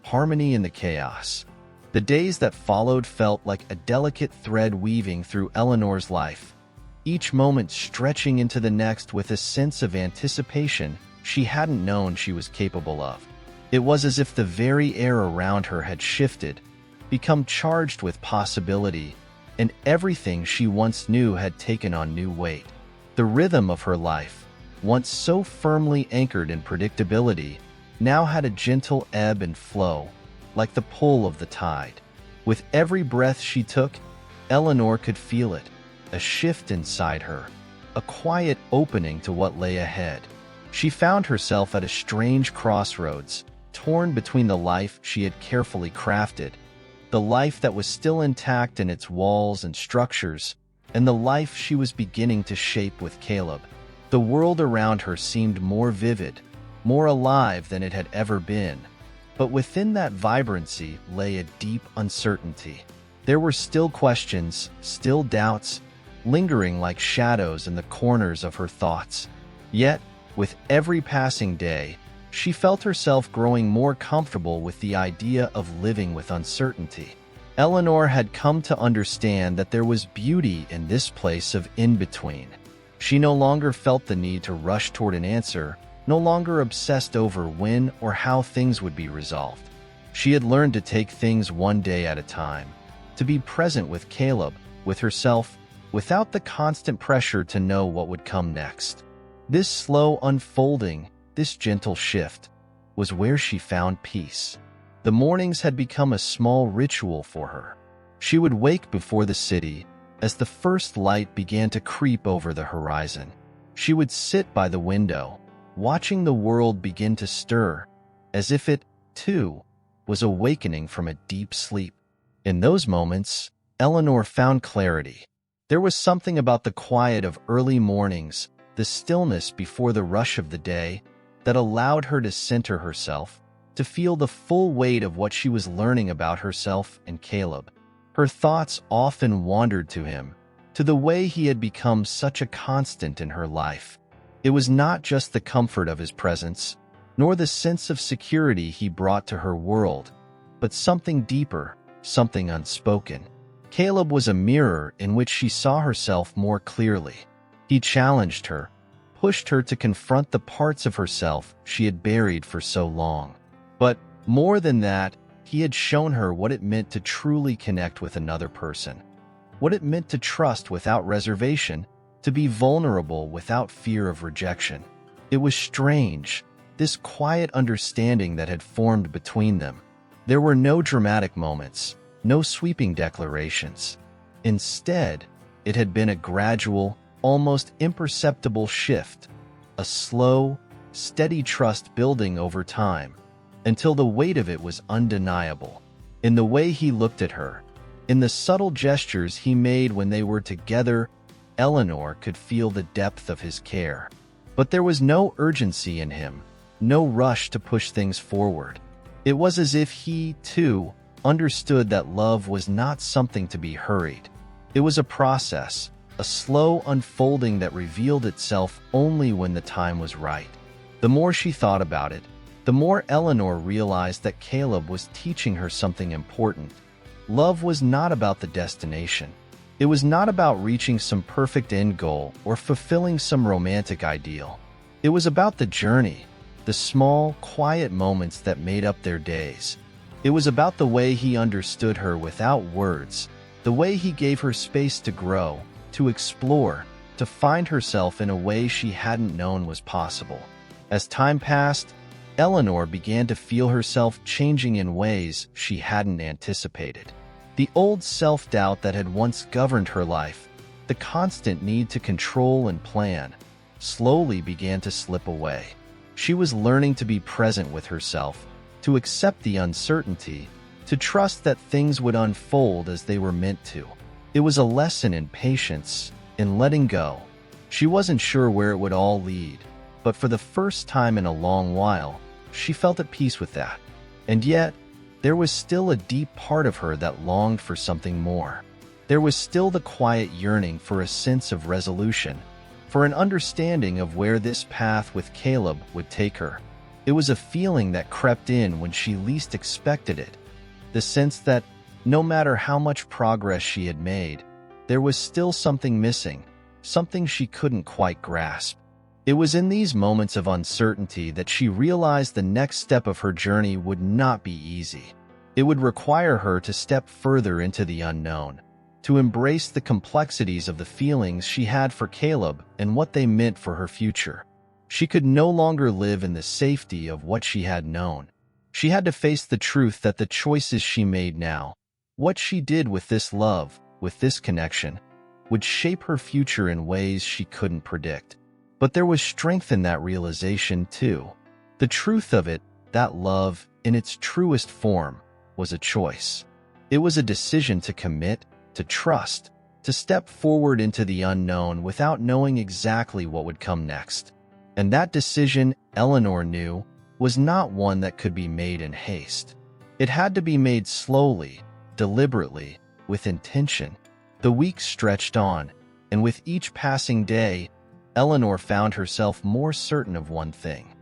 Speaker 1: Harmony in the Chaos. The days that followed felt like a delicate thread weaving through Eleanor's life, each moment stretching into the next with a sense of anticipation she hadn't known she was capable of. It was as if the very air around her had shifted, become charged with possibility, and everything she once knew had taken on new weight. The rhythm of her life, once so firmly anchored in predictability, now had a gentle ebb and flow, like the pull of the tide. With every breath she took, Eleanor could feel it, a shift inside her, a quiet opening to what lay ahead. She found herself at a strange crossroads, torn between the life she had carefully crafted, the life that was still intact in its walls and structures, and the life she was beginning to shape with Caleb. The world around her seemed more vivid, more alive than it had ever been, but within that vibrancy lay a deep uncertainty. There were still questions, still doubts, lingering like shadows in the corners of her thoughts. Yet, with every passing day, she felt herself growing more comfortable with the idea of living with uncertainty. Eleanor had come to understand that there was beauty in this place of in-between. She no longer felt the need to rush toward an answer, no longer obsessed over when or how things would be resolved. She had learned to take things one day at a time, to be present with Caleb, with herself, without the constant pressure to know what would come next. This slow unfolding, this gentle shift, was where she found peace. The mornings had become a small ritual for her. She would wake before the city, as the first light began to creep over the horizon. She would sit by the window, watching the world begin to stir, as if it, too, was awakening from a deep sleep. In those moments, Eleanor found clarity. There was something about the quiet of early mornings, the stillness before the rush of the day, that allowed her to center herself, to feel the full weight of what she was learning about herself and Caleb. Her thoughts often wandered to him, to the way he had become such a constant in her life. It was not just the comfort of his presence, nor the sense of security he brought to her world, but something deeper, something unspoken. Caleb was a mirror in which she saw herself more clearly. He challenged her, pushed her to confront the parts of herself she had buried for so long. But more than that, he had shown her what it meant to truly connect with another person, what it meant to trust without reservation, to be vulnerable without fear of rejection. It was strange, this quiet understanding that had formed between them. There were no dramatic moments, no sweeping declarations. Instead, it had been a gradual, almost imperceptible shift, a slow, steady trust building over time, until the weight of it was undeniable. In the way he looked at her, in the subtle gestures he made when they were together, Eleanor could feel the depth of his care. But there was no urgency in him, no rush to push things forward. It was as if he, too, understood that love was not something to be hurried. It was a process, a slow unfolding that revealed itself only when the time was right. The more she thought about it, the more Eleanor realized that Caleb was teaching her something important. Love was not about the destination. It was not about reaching some perfect end goal or fulfilling some romantic ideal. It was about the journey, the small, quiet moments that made up their days. It was about the way he understood her without words, the way he gave her space to grow, to explore, to find herself in a way she hadn't known was possible. As time passed, Eleanor began to feel herself changing in ways she hadn't anticipated. The old self-doubt that had once governed her life, the constant need to control and plan, slowly began to slip away. She was learning to be present with herself, to accept the uncertainty, to trust that things would unfold as they were meant to. It was a lesson in patience, in letting go. She wasn't sure where it would all lead, but for the first time in a long while, she felt at peace with that. And yet, there was still a deep part of her that longed for something more. There was still the quiet yearning for a sense of resolution, for an understanding of where this path with Caleb would take her. It was a feeling that crept in when she least expected it, the sense that, no matter how much progress she had made, there was still something missing, something she couldn't quite grasp. It was in these moments of uncertainty that she realized the next step of her journey would not be easy. It would require her to step further into the unknown, to embrace the complexities of the feelings she had for Caleb and what they meant for her future. She could no longer live in the safety of what she had known. She had to face the truth that the choices she made now, what she did with this love, with this connection, would shape her future in ways she couldn't predict. But there was strength in that realization, too. The truth of it, that love, in its truest form, was a choice. It was a decision to commit, to trust, to step forward into the unknown without knowing exactly what would come next. And that decision, Eleanor knew, was not one that could be made in haste. It had to be made slowly, deliberately, with intention. The weeks stretched on, and with each passing day, Eleanor found herself more certain of one thing.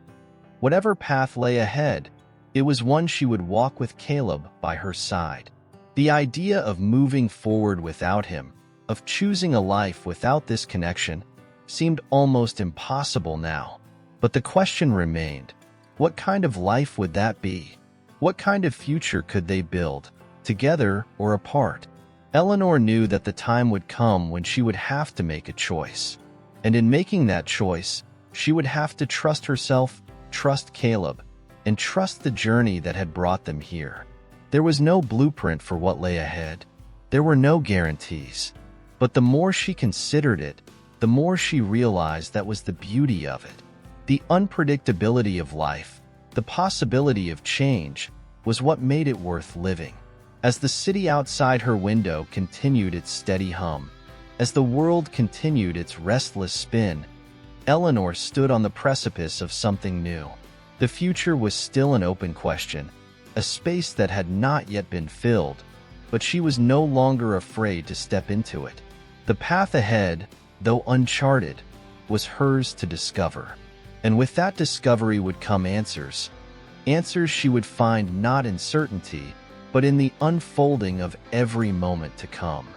Speaker 1: Whatever path lay ahead, it was one she would walk with Caleb by her side. The idea of moving forward without him, of choosing a life without this connection, seemed almost impossible now. But the question remained, what kind of life would that be? What kind of future could they build, together or apart? Eleanor knew that the time would come when she would have to make a choice. And in making that choice, she would have to trust herself, trust Caleb, and trust the journey that had brought them here. There was no blueprint for what lay ahead. There were no guarantees. But the more she considered it, the more she realized that was the beauty of it. The unpredictability of life, the possibility of change, was what made it worth living. As the city outside her window continued its steady hum, as the world continued its restless spin, Eleanor stood on the precipice of something new. The future was still an open question, a space that had not yet been filled, but she was no longer afraid to step into it. The path ahead, though uncharted, was hers to discover. And with that discovery would come answers. Answers she would find not in certainty, but in the unfolding of every moment to come.